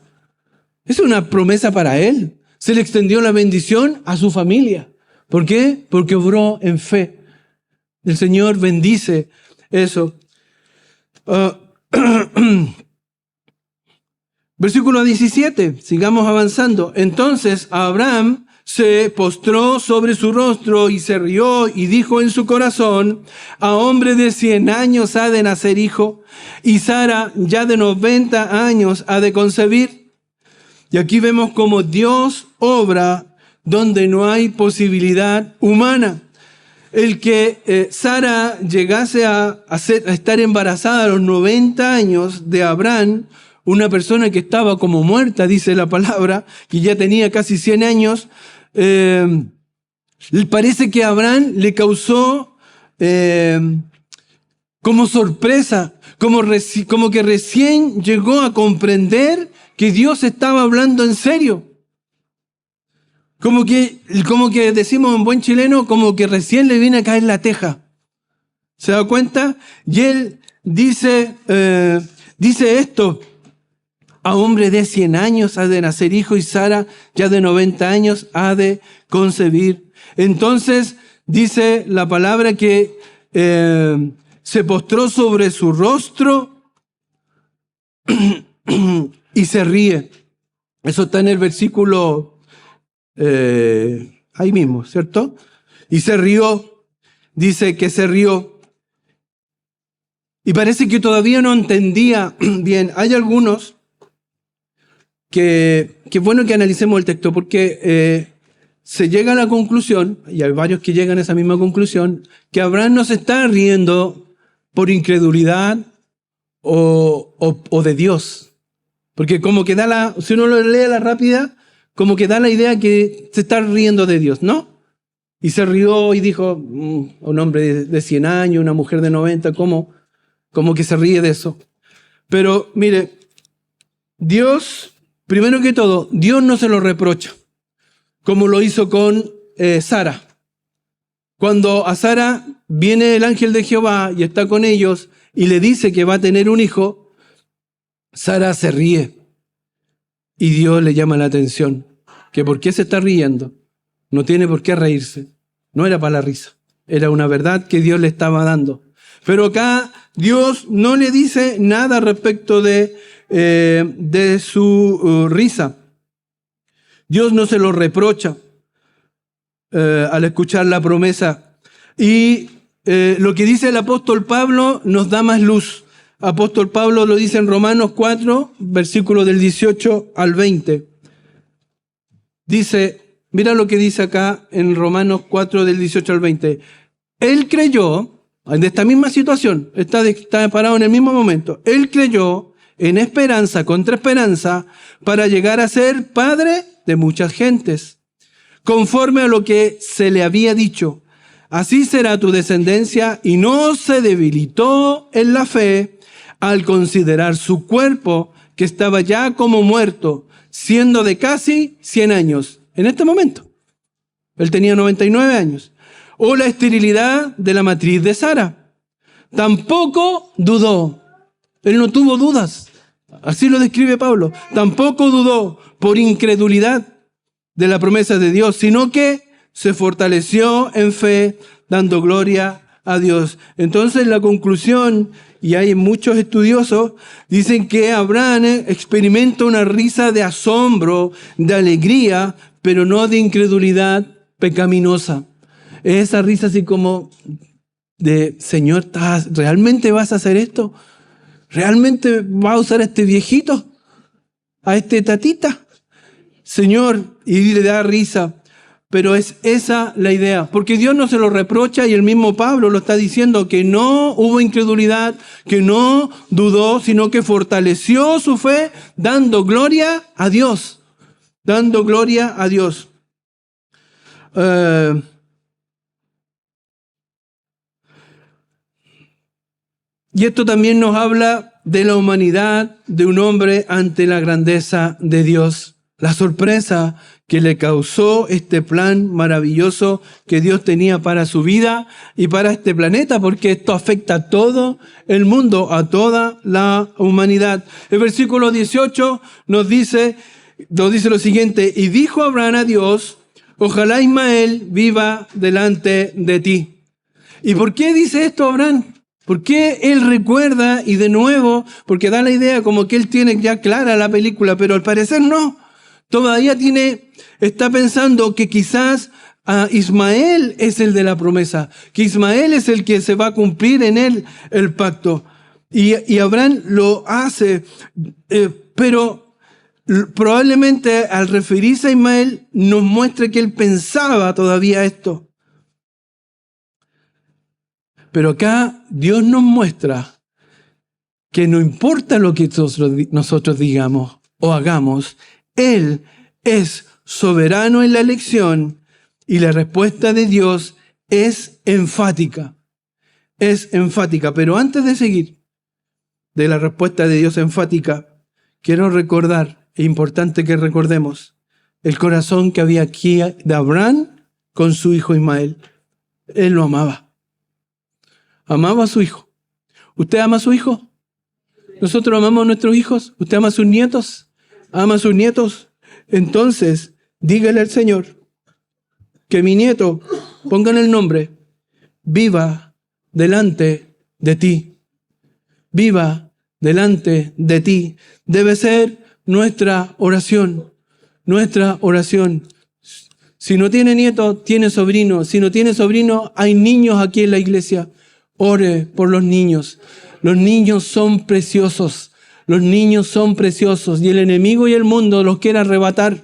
Es una promesa para él. Se le extendió la bendición a su familia. ¿Por qué? Porque obró en fe. El Señor bendice eso. Versículo 17, sigamos avanzando. Entonces Abraham se postró sobre su rostro y se rió y dijo en su corazón, a hombre de 100 años ha de nacer hijo, y Sara ya de 90 años ha de concebir. Y aquí vemos cómo Dios obra donde no hay posibilidad humana. El que Sara llegase a estar embarazada a los 90 años de Abraham, una persona que estaba como muerta, dice la palabra, que ya tenía casi 100 años, parece que a Abraham le causó como sorpresa, como que recién llegó a comprender que Dios estaba hablando en serio. Como que decimos en buen chileno, como que recién le viene a caer la teja. ¿Se da cuenta? Y él dice esto, a hombre de 100 años ha de nacer hijo y Sara ya de 90 años ha de concebir. Entonces dice la palabra que se postró sobre su rostro y se ríe. Eso está en el versículo ahí mismo, ¿cierto? Y se rió, dice que se rió. Y parece que todavía no entendía bien. Hay algunos que es bueno que analicemos el texto porque se llega a la conclusión, y hay varios que llegan a esa misma conclusión, que Abraham no se está riendo por incredulidad o de Dios. Porque como que si uno lo lee a la rápida, como que da la idea que se está riendo de Dios, ¿no? Y se rió y dijo, un hombre de 100 años, una mujer de 90, ¿cómo que se ríe de eso? Pero mire, Dios, primero que todo, Dios no se lo reprocha, como lo hizo con Sara. Cuando a Sara viene el ángel de Jehová y está con ellos y le dice que va a tener un hijo, Sara se ríe y Dios le llama la atención, que por qué se está riendo, no tiene por qué reírse, no era para la risa, era una verdad que Dios le estaba dando. Pero acá Dios no le dice nada respecto de su risa. Dios no se lo reprocha al escuchar la promesa. Y lo que dice el apóstol Pablo nos da más luz. Apóstol Pablo lo dice en Romanos 4, versículo del 18 al 20. Dice, mira lo que dice acá en Romanos 4 del 18 al 20. Él creyó, en esta misma situación, está parado en el mismo momento, él creyó en esperanza contra esperanza para llegar a ser padre de muchas gentes, conforme a lo que se le había dicho. Así será tu descendencia, y no se debilitó en la fe al considerar su cuerpo, que estaba ya como muerto, siendo de casi 100 años. En este momento, él tenía 99 años. O la esterilidad de la matriz de Sara. Tampoco dudó. Él no tuvo dudas. Así lo describe Pablo. Tampoco dudó por incredulidad de la promesa de Dios, sino que se fortaleció en fe, dando gloria a Dios. Entonces la conclusión, y hay muchos estudiosos, dicen que Abraham experimenta una risa de asombro, de alegría, pero no de incredulidad pecaminosa. Esa risa así como de, Señor, ¿realmente vas a hacer esto? ¿Realmente vas a usar a este viejito? ¿A este tatita? Señor, y le da risa. Pero es esa la idea, porque Dios no se lo reprocha, y el mismo Pablo lo está diciendo, que no hubo incredulidad, que no dudó, sino que fortaleció su fe dando gloria a Dios. Dando gloria a Dios. Y esto también nos habla de la humanidad de un hombre ante la grandeza de Dios. La sorpresa que le causó este plan maravilloso que Dios tenía para su vida y para este planeta, porque esto afecta a todo el mundo, a toda la humanidad. El versículo 18 nos dice lo siguiente: y dijo Abraham a Dios, ojalá Ismael viva delante de ti. ¿Y por qué dice esto Abraham? ¿Por qué él recuerda? Y de nuevo, porque da la idea como que él tiene ya clara la película, pero al parecer no. Todavía está pensando que quizás Ismael es el de la promesa, que Ismael es el que se va a cumplir en él el pacto. Y Abraham lo hace, pero probablemente al referirse a Ismael nos muestre que él pensaba todavía esto. Pero acá Dios nos muestra que no importa lo que nosotros digamos o hagamos, Él es soberano en la elección, y la respuesta de Dios es enfática. Es enfática. Pero antes de seguir de la respuesta de Dios enfática, quiero recordar, es importante que recordemos, el corazón que había aquí de Abraham con su hijo Ismael. Él lo amaba. Amaba a su hijo. ¿Usted ama a su hijo? ¿Nosotros amamos a nuestros hijos? ¿Usted ama a sus nietos? ¿Ama a sus nietos? Entonces, dígale al Señor que mi nieto, pongan el nombre, viva delante de ti. Viva delante de ti. Debe ser nuestra oración. Nuestra oración. Si no tiene nieto, tiene sobrino. Si no tiene sobrino, hay niños aquí en la iglesia. Ore por los niños. Los niños son preciosos. Los niños son preciosos. Y el enemigo y el mundo los quiere arrebatar.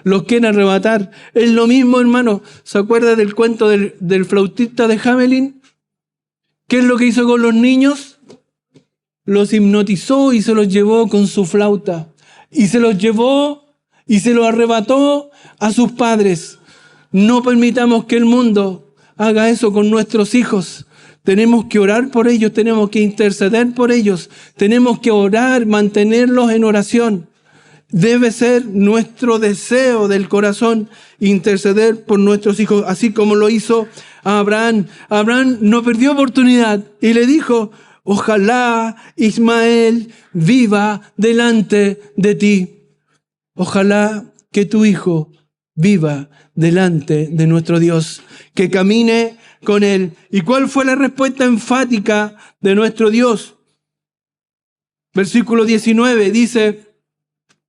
Los quiere arrebatar. Es lo mismo, hermano. ¿Se acuerda del cuento del flautista de Hamelin? ¿Qué es lo que hizo con los niños? Los hipnotizó y se los llevó con su flauta. Y se los llevó y se los arrebató a sus padres. No permitamos que el mundo haga eso con nuestros hijos. Tenemos que orar por ellos, tenemos que interceder por ellos, tenemos que orar, mantenerlos en oración. Debe ser nuestro deseo del corazón interceder por nuestros hijos, así como lo hizo Abraham. Abraham no perdió oportunidad y le dijo, ojalá Ismael viva delante de ti. Ojalá que tu hijo viva delante de nuestro Dios, que camine con Él. ¿Y cuál fue la respuesta enfática de nuestro Dios? Versículo 19 dice,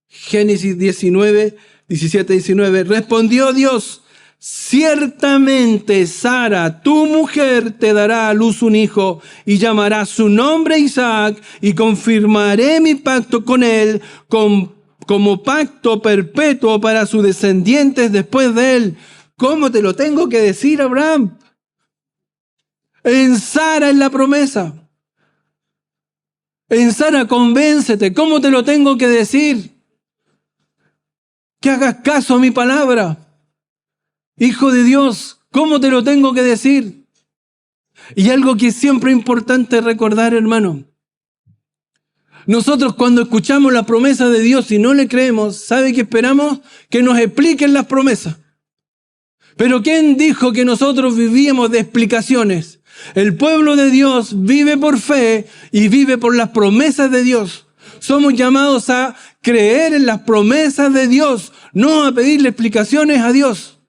Génesis 19, 17, 19, respondió Dios, ciertamente Sara, tu mujer, te dará a luz un hijo y llamará su nombre Isaac, y confirmaré mi pacto con él como pacto perpetuo para sus descendientes después de él. ¿Cómo te lo tengo que decir, Abraham? En Sara es la promesa. En Sara convéncete. ¿Cómo te lo tengo que decir? Que hagas caso a mi palabra. Hijo de Dios, ¿cómo te lo tengo que decir? Y algo que es siempre importante recordar, hermano. Nosotros cuando escuchamos la promesa de Dios y no le creemos, ¿sabe qué esperamos? Que nos expliquen las promesas. Pero ¿quién dijo que nosotros vivíamos de explicaciones? El pueblo de Dios vive por fe y vive por las promesas de Dios. Somos llamados a creer en las promesas de Dios, no a pedirle explicaciones a Dios.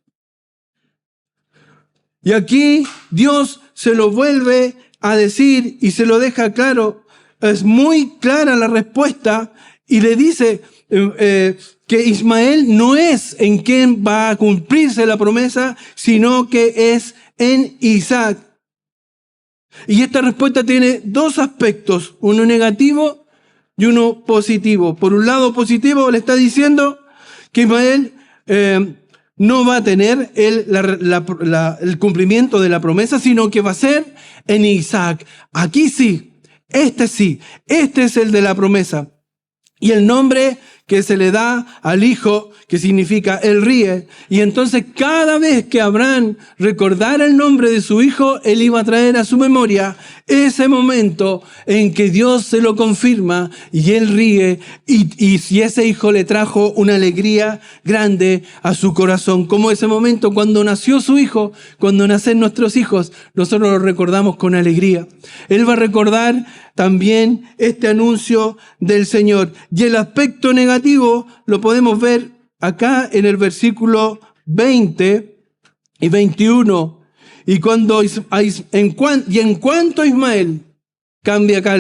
Y aquí Dios se lo vuelve a decir y se lo deja claro. Es muy clara la respuesta y le dice que Ismael no es en quien va a cumplirse la promesa, sino que es en Isaac. Y esta respuesta tiene dos aspectos, uno negativo y uno positivo. Por un lado positivo le está diciendo que Ismael no va a tener el cumplimiento de la promesa, sino que va a ser en Isaac. Aquí sí. Este es el de la promesa. Y el nombre que se le da al hijo, que significa él ríe. Y entonces cada vez que Abraham recordara el nombre de su hijo, él iba a traer a su memoria ese momento en que Dios se lo confirma y él ríe. Y si ese hijo le trajo una alegría grande a su corazón, como ese momento cuando nació su hijo, cuando nacen nuestros hijos, nosotros lo recordamos con alegría. Él va a recordar también este anuncio del Señor. Y el aspecto negativo lo podemos ver acá en el versículo 20 y 21. Y en cuanto a Ismael, cambia acá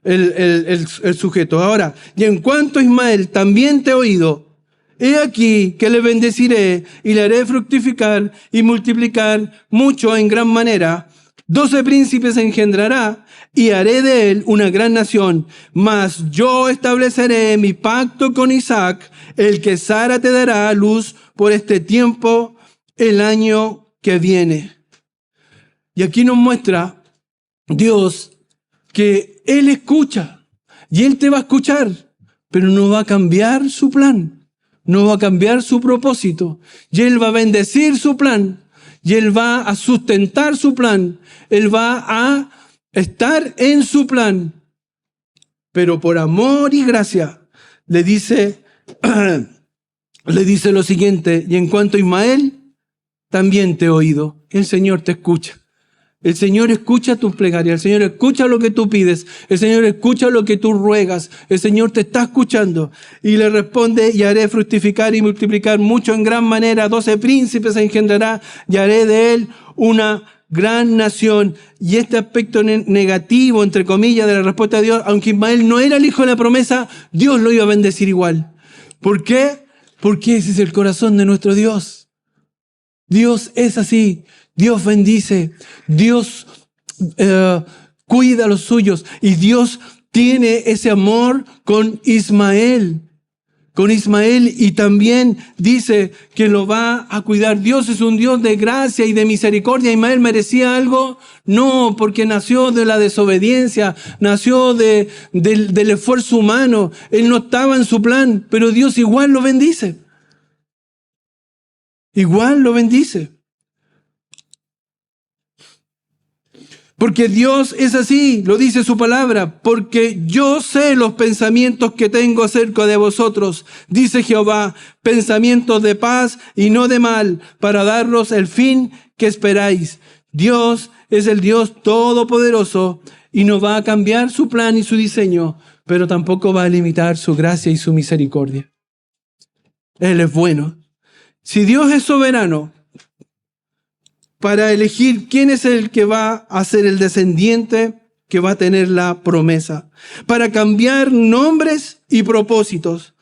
el sujeto. Ahora, y en cuanto a Ismael, también te he oído. He aquí que le bendeciré y le haré fructificar y multiplicar mucho en gran manera. 12 príncipes engendrará y haré de él una gran nación. Mas yo estableceré mi pacto con Isaac, el que Sara te dará a luz por este tiempo, el año que viene. Y aquí nos muestra Dios que Él escucha y Él te va a escuchar, pero no va a cambiar su plan, no va a cambiar su propósito. Y Él va a bendecir su plan y Él va a sustentar su plan. Él va a estar en su plan, pero por amor y gracia le dice lo siguiente: y en cuanto a Ismael, también te he oído. El Señor te escucha. El Señor escucha tus plegarias, el Señor escucha lo que tú pides, el Señor escucha lo que tú ruegas, el Señor te está escuchando. Y le responde: y haré fructificar y multiplicar mucho en gran manera, 12 príncipes engendrará, y haré de él una gran nación. Y este aspecto negativo, entre comillas, de la respuesta de Dios, aunque Ismael no era el hijo de la promesa, Dios lo iba a bendecir igual. ¿Por qué? Porque ese es el corazón de nuestro Dios. Dios es así. Dios bendice, Dios cuida a los suyos y Dios tiene ese amor con Ismael. Y también dice que lo va a cuidar. Dios es un Dios de gracia y de misericordia. ¿Ismael merecía algo? No, porque nació de la desobediencia, nació del esfuerzo humano. Él no estaba en su plan, pero Dios igual lo bendice. Igual lo bendice. Porque Dios es así, lo dice su palabra, porque yo sé los pensamientos que tengo acerca de vosotros, dice Jehová, pensamientos de paz y no de mal, para daros el fin que esperáis. Dios es el Dios todopoderoso y no va a cambiar su plan y su diseño, pero tampoco va a limitar su gracia y su misericordia. Él es bueno. Si Dios es soberano para elegir quién es el que va a ser el descendiente que va a tener la promesa, para cambiar nombres y propósitos,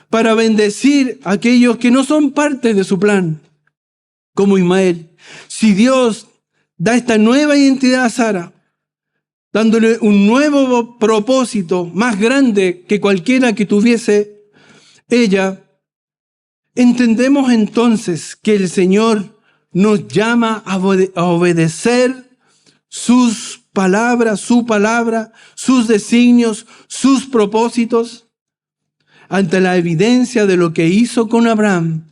para bendecir a aquellos que no son parte de su plan, como Ismael. Si Dios da esta nueva identidad a Sara, dándole un nuevo propósito más grande que cualquiera que tuviese, ella, entendemos entonces que el Señor nos llama a obedecer sus palabras, su palabra, sus designios, sus propósitos, ante la evidencia de lo que hizo con Abraham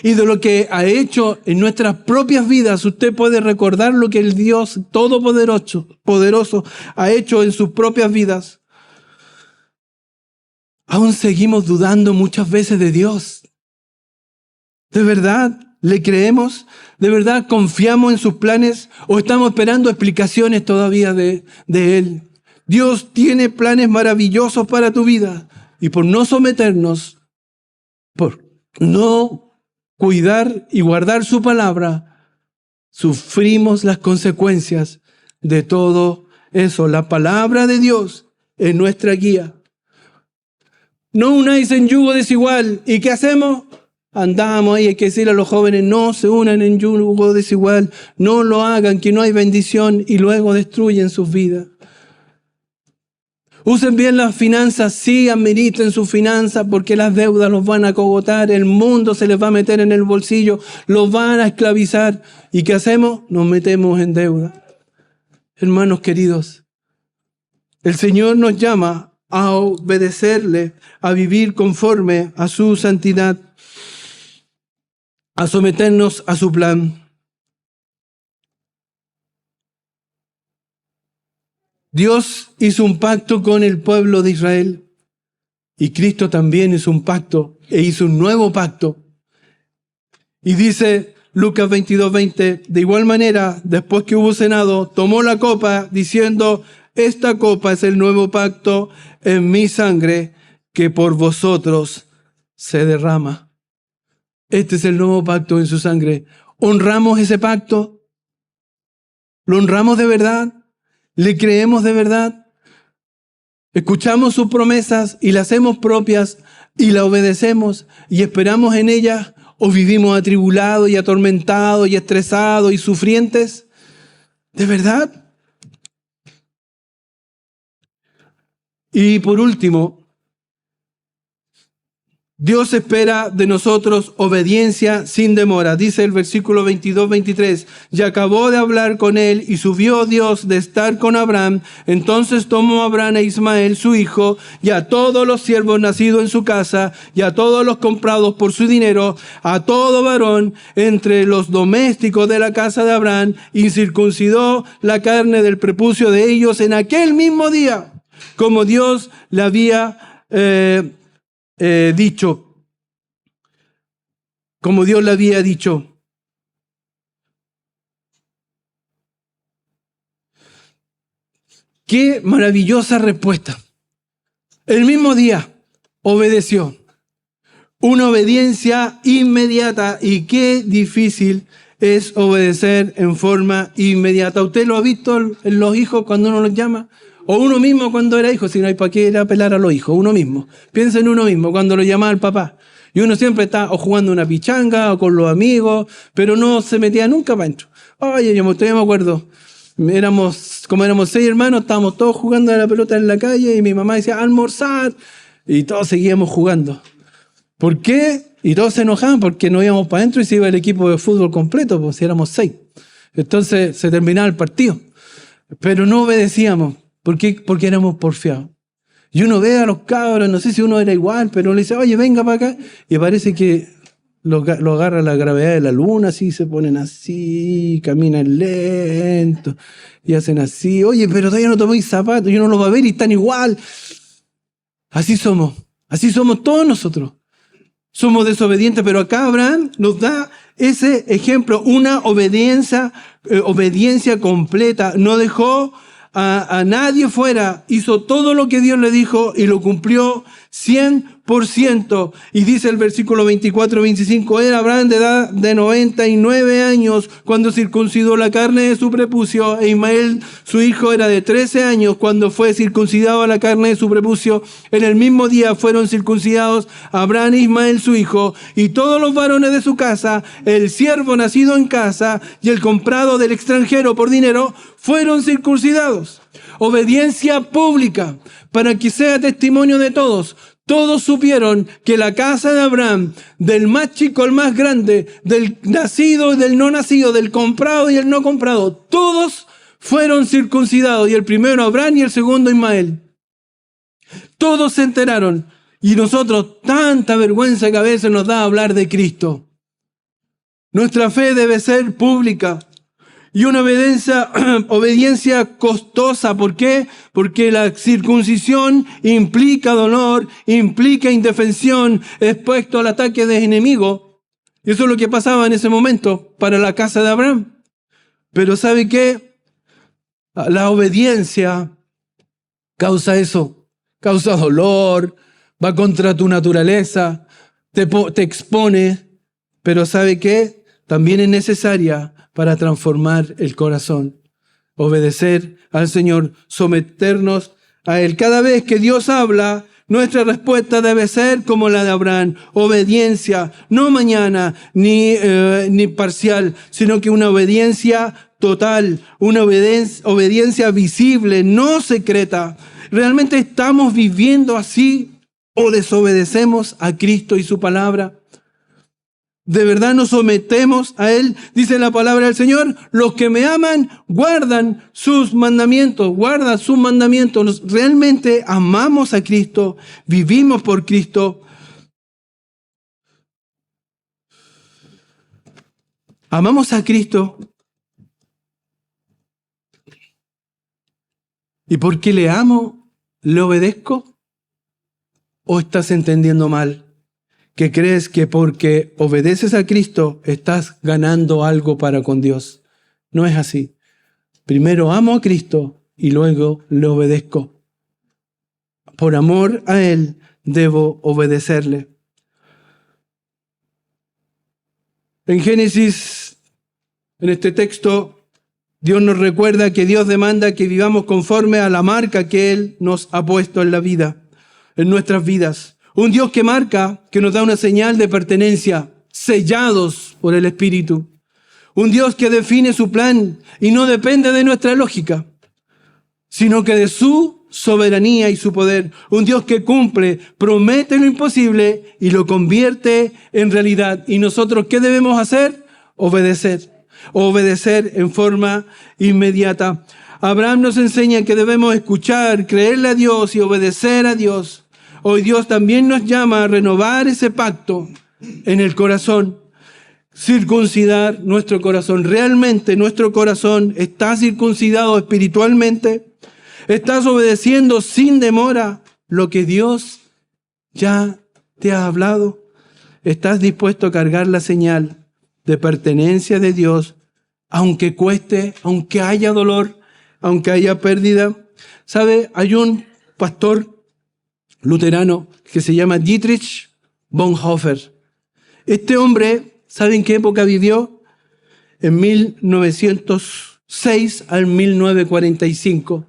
y de lo que ha hecho en nuestras propias vidas. Usted puede recordar lo que el Dios Todopoderoso ha hecho en sus propias vidas. Aún seguimos dudando muchas veces de Dios. ¿De verdad le creemos? ¿De verdad confiamos en sus planes? ¿O estamos esperando explicaciones todavía de Él? Dios tiene planes maravillosos para tu vida. Y por no someternos, por no cuidar y guardar su palabra, sufrimos las consecuencias de todo eso. La palabra de Dios es nuestra guía. No unáis en yugo desigual. ¿Y qué hacemos? Andamos ahí, hay que decirle a los jóvenes, no se unan en yugo desigual, no lo hagan, que no hay bendición, y luego destruyen sus vidas. Usen bien las finanzas, sí, administren sus finanzas, porque las deudas los van a cogotar, el mundo se les va a meter en el bolsillo, los van a esclavizar. ¿Y qué hacemos? Nos metemos en deuda. Hermanos queridos, el Señor nos llama a obedecerle, a vivir conforme a su santidad, a someternos a su plan. Dios hizo un pacto con el pueblo de Israel y Cristo también hizo un pacto e hizo un nuevo pacto. Y dice Lucas 22:20, de igual manera, después que hubo cenado, tomó la copa diciendo, esta copa es el nuevo pacto en mi sangre que por vosotros se derrama. Este es el nuevo pacto en su sangre. ¿Honramos ese pacto? ¿Lo honramos de verdad? ¿Le creemos de verdad? ¿Escuchamos sus promesas y las hacemos propias y la obedecemos y esperamos en ellas? ¿O vivimos atribulados y atormentados y estresados y sufrientes? ¿De verdad? Y por último, Dios espera de nosotros obediencia sin demora. Dice el versículo 22-23, y acabó de hablar con él y subió Dios de estar con Abraham. Entonces tomó Abraham a Ismael, su hijo, y a todos los siervos nacidos en su casa, y a todos los comprados por su dinero, a todo varón entre los domésticos de la casa de Abraham, y circuncidó la carne del prepucio de ellos en aquel mismo día, como Dios le había dicho, como Dios le había dicho. Qué maravillosa respuesta. El mismo día obedeció. Una obediencia inmediata, y qué difícil es obedecer en forma inmediata. ¿Usted lo ha visto en los hijos cuando uno los llama? O uno mismo cuando era hijo, si no hay para qué apelar a los hijos, uno mismo. Piensa en uno mismo cuando lo llamaba al papá. Y uno siempre está o jugando una pichanga o con los amigos, pero no se metía nunca para adentro. Oye, yo todavía me acuerdo, como éramos 6 hermanos, estábamos todos jugando a la pelota en la calle y mi mamá decía, almorzar, y todos seguíamos jugando. ¿Por qué? Y todos se enojaban porque no íbamos para adentro y se iba el equipo de fútbol completo, pues si éramos 6. Entonces se terminaba el partido. Pero no obedecíamos. ¿Por qué? Porque éramos porfiados. Y uno ve a los cabros, no sé si uno era igual, pero le dice, oye, venga para acá. Y parece que lo agarra la gravedad de la luna, así, se ponen así, caminan lento, y hacen así. Oye, pero todavía no toméis zapatos, y uno los va a ver y están igual. Así somos todos nosotros. Somos desobedientes, pero acá Abraham nos da ese ejemplo, una obediencia completa. No dejó a nadie fuera, hizo todo lo que Dios le dijo y lo cumplió 100%. Y dice el versículo 24-25, era Abraham de edad de 99 años cuando circuncidó la carne de su prepucio, e Ismael, su hijo, era de 13 años cuando fue circuncidado la carne de su prepucio. En el mismo día fueron circuncidados Abraham e Ismael, su hijo, y todos los varones de su casa, el siervo nacido en casa y el comprado del extranjero por dinero, fueron circuncidados. Obediencia pública para que sea testimonio de todos. Todos supieron que la casa de Abraham, del más chico al más grande, del nacido y del no nacido, del comprado y el no comprado, todos fueron circuncidados, y el primero Abraham y el segundo Ismael. Todos se enteraron, y nosotros tanta vergüenza que a veces nos da hablar de Cristo. Nuestra fe debe ser pública y una obediencia costosa. ¿Por qué? Porque la circuncisión implica dolor, implica indefensión, expuesto al ataque de enemigos. Y eso es lo que pasaba en ese momento para la casa de Abraham. Pero ¿sabe qué? La obediencia causa eso, causa dolor, va contra tu naturaleza, te expone, pero ¿sabe qué? También es necesaria para transformar el corazón. Obedecer al Señor, someternos a Él. Cada vez que Dios habla, nuestra respuesta debe ser como la de Abraham, obediencia, no mañana ni parcial, sino que una obediencia total, una obediencia visible, no secreta. ¿Realmente estamos viviendo así o desobedecemos a Cristo y su palabra? ¿De verdad nos sometemos a Él? Dice la palabra del Señor, los que me aman guardan sus mandamientos, ¿Realmente amamos a Cristo? ¿Vivimos por Cristo? ¿Amamos a Cristo? ¿Y porque le amo, le obedezco? ¿O estás entendiendo mal? Que crees que porque obedeces a Cristo estás ganando algo para con Dios. No es así. Primero amo a Cristo y luego le obedezco. Por amor a Él debo obedecerle. En Génesis, en este texto, Dios nos recuerda que Dios demanda que vivamos conforme a la marca que Él nos ha puesto en la vida, en nuestras vidas. Un Dios que marca, que nos da una señal de pertenencia, sellados por el Espíritu. Un Dios que define su plan y no depende de nuestra lógica, sino que de su soberanía y su poder. Un Dios que cumple, promete lo imposible y lo convierte en realidad. ¿Y nosotros qué debemos hacer? Obedecer. Obedecer en forma inmediata. Abraham nos enseña que debemos escuchar, creerle a Dios y obedecer a Dios. Hoy Dios también nos llama a renovar ese pacto en el corazón, circuncidar nuestro corazón. ¿Realmente nuestro corazón está circuncidado espiritualmente? ¿Estás obedeciendo sin demora lo que Dios ya te ha hablado? ¿Estás dispuesto a cargar la señal de pertenencia de Dios, aunque cueste, aunque haya dolor, aunque haya pérdida? ¿Sabe? Hay un pastor luterano que se llama Dietrich Bonhoeffer. Este hombre, ¿saben qué época vivió? En 1906 al 1945.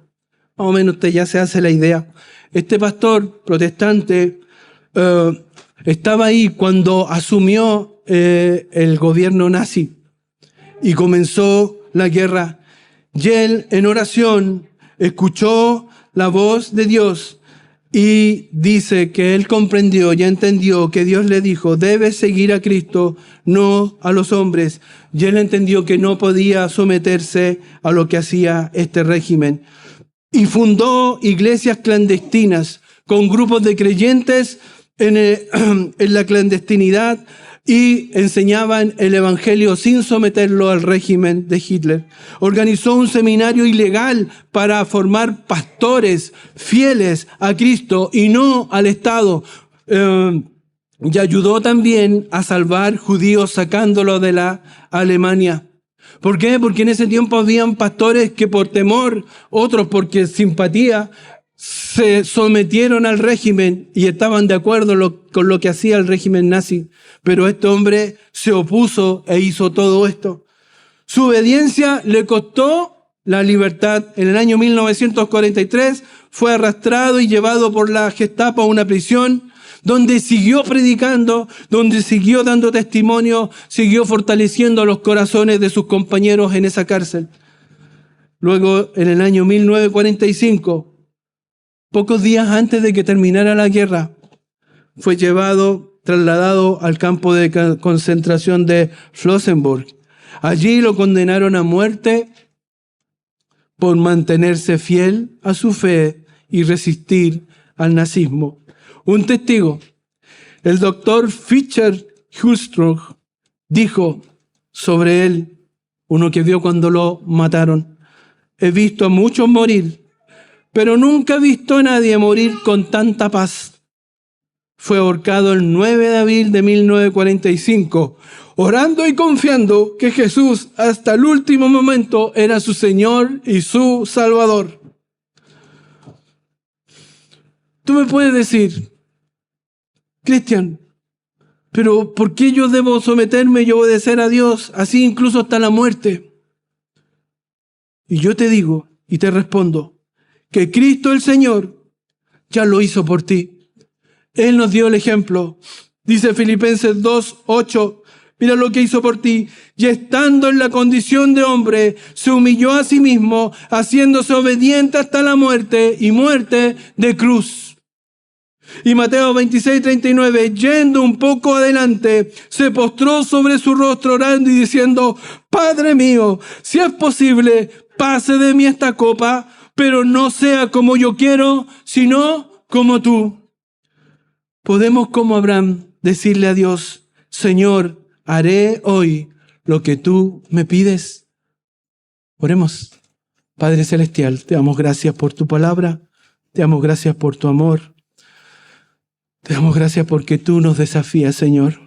Más o menos usted ya se hace la idea. Este pastor protestante estaba ahí cuando asumió el gobierno nazi y comenzó la guerra. Y él, en oración, escuchó la voz de Dios y dice que él comprendió y entendió que Dios le dijo, debes seguir a Cristo, no a los hombres. Y él entendió que no podía someterse a lo que hacía este régimen. Y fundó iglesias clandestinas con grupos de creyentes en la clandestinidad y enseñaban el evangelio sin someterlo al régimen de Hitler. Organizó un seminario ilegal para formar pastores fieles a Cristo y no al Estado. Y ayudó también a salvar judíos sacándolos de la Alemania. ¿Por qué? Porque en ese tiempo habían pastores que por temor, otros porque simpatía, se sometieron al régimen y estaban de acuerdo con lo que hacía el régimen nazi. Pero este hombre se opuso e hizo todo esto. Su obediencia le costó la libertad. En el año 1943 fue arrastrado y llevado por la Gestapo a una prisión donde siguió predicando, donde siguió dando testimonio, siguió fortaleciendo los corazones de sus compañeros en esa cárcel. Luego, en el año 1945, pocos días antes de que terminara la guerra, fue trasladado al campo de concentración de Flossenburg. Allí lo condenaron a muerte por mantenerse fiel a su fe y resistir al nazismo. Un testigo, el doctor Fischer-Hülstroch, dijo sobre él, uno que vio cuando lo mataron: he visto a muchos morir, pero nunca he visto a nadie morir con tanta paz. Fue ahorcado el 9 de abril de 1945, orando y confiando que Jesús hasta el último momento era su Señor y su Salvador. Tú me puedes decir: Cristian, pero ¿por qué yo debo someterme y obedecer a Dios así incluso hasta la muerte? Y yo te digo y te respondo que Cristo el Señor ya lo hizo por ti. Él nos dio el ejemplo. Dice Filipenses 2:8, mira lo que hizo por ti. Y estando en la condición de hombre, se humilló a sí mismo, haciéndose obediente hasta la muerte y muerte de cruz. Y Mateo 26:39, yendo un poco adelante, se postró sobre su rostro orando y diciendo: Padre mío, si es posible, pase de mí esta copa, pero no sea como yo quiero, sino como tú. Podemos, como Abraham, decirle a Dios: Señor, haré hoy lo que tú me pides. Oremos. Padre Celestial, te damos gracias por tu palabra, te damos gracias por tu amor, te damos gracias porque tú nos desafías, Señor,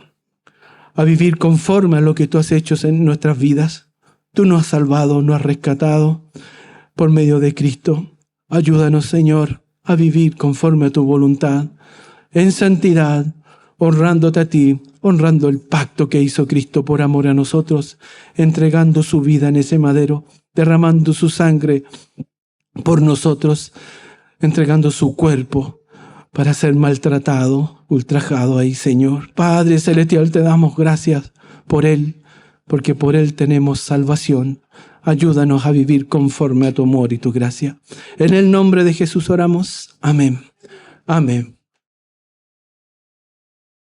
a vivir conforme a lo que tú has hecho en nuestras vidas. Tú nos has salvado, nos has rescatado por medio de Cristo. Ayúdanos, Señor, a vivir conforme a tu voluntad, en santidad, honrándote a ti, honrando el pacto que hizo Cristo por amor a nosotros, entregando su vida en ese madero, derramando su sangre por nosotros, entregando su cuerpo para ser maltratado, ultrajado ahí, Señor. Padre Celestial, te damos gracias por Él, porque por Él tenemos salvación. Ayúdanos a vivir conforme a tu amor y tu gracia. En el nombre de Jesús oramos. Amén. Amén.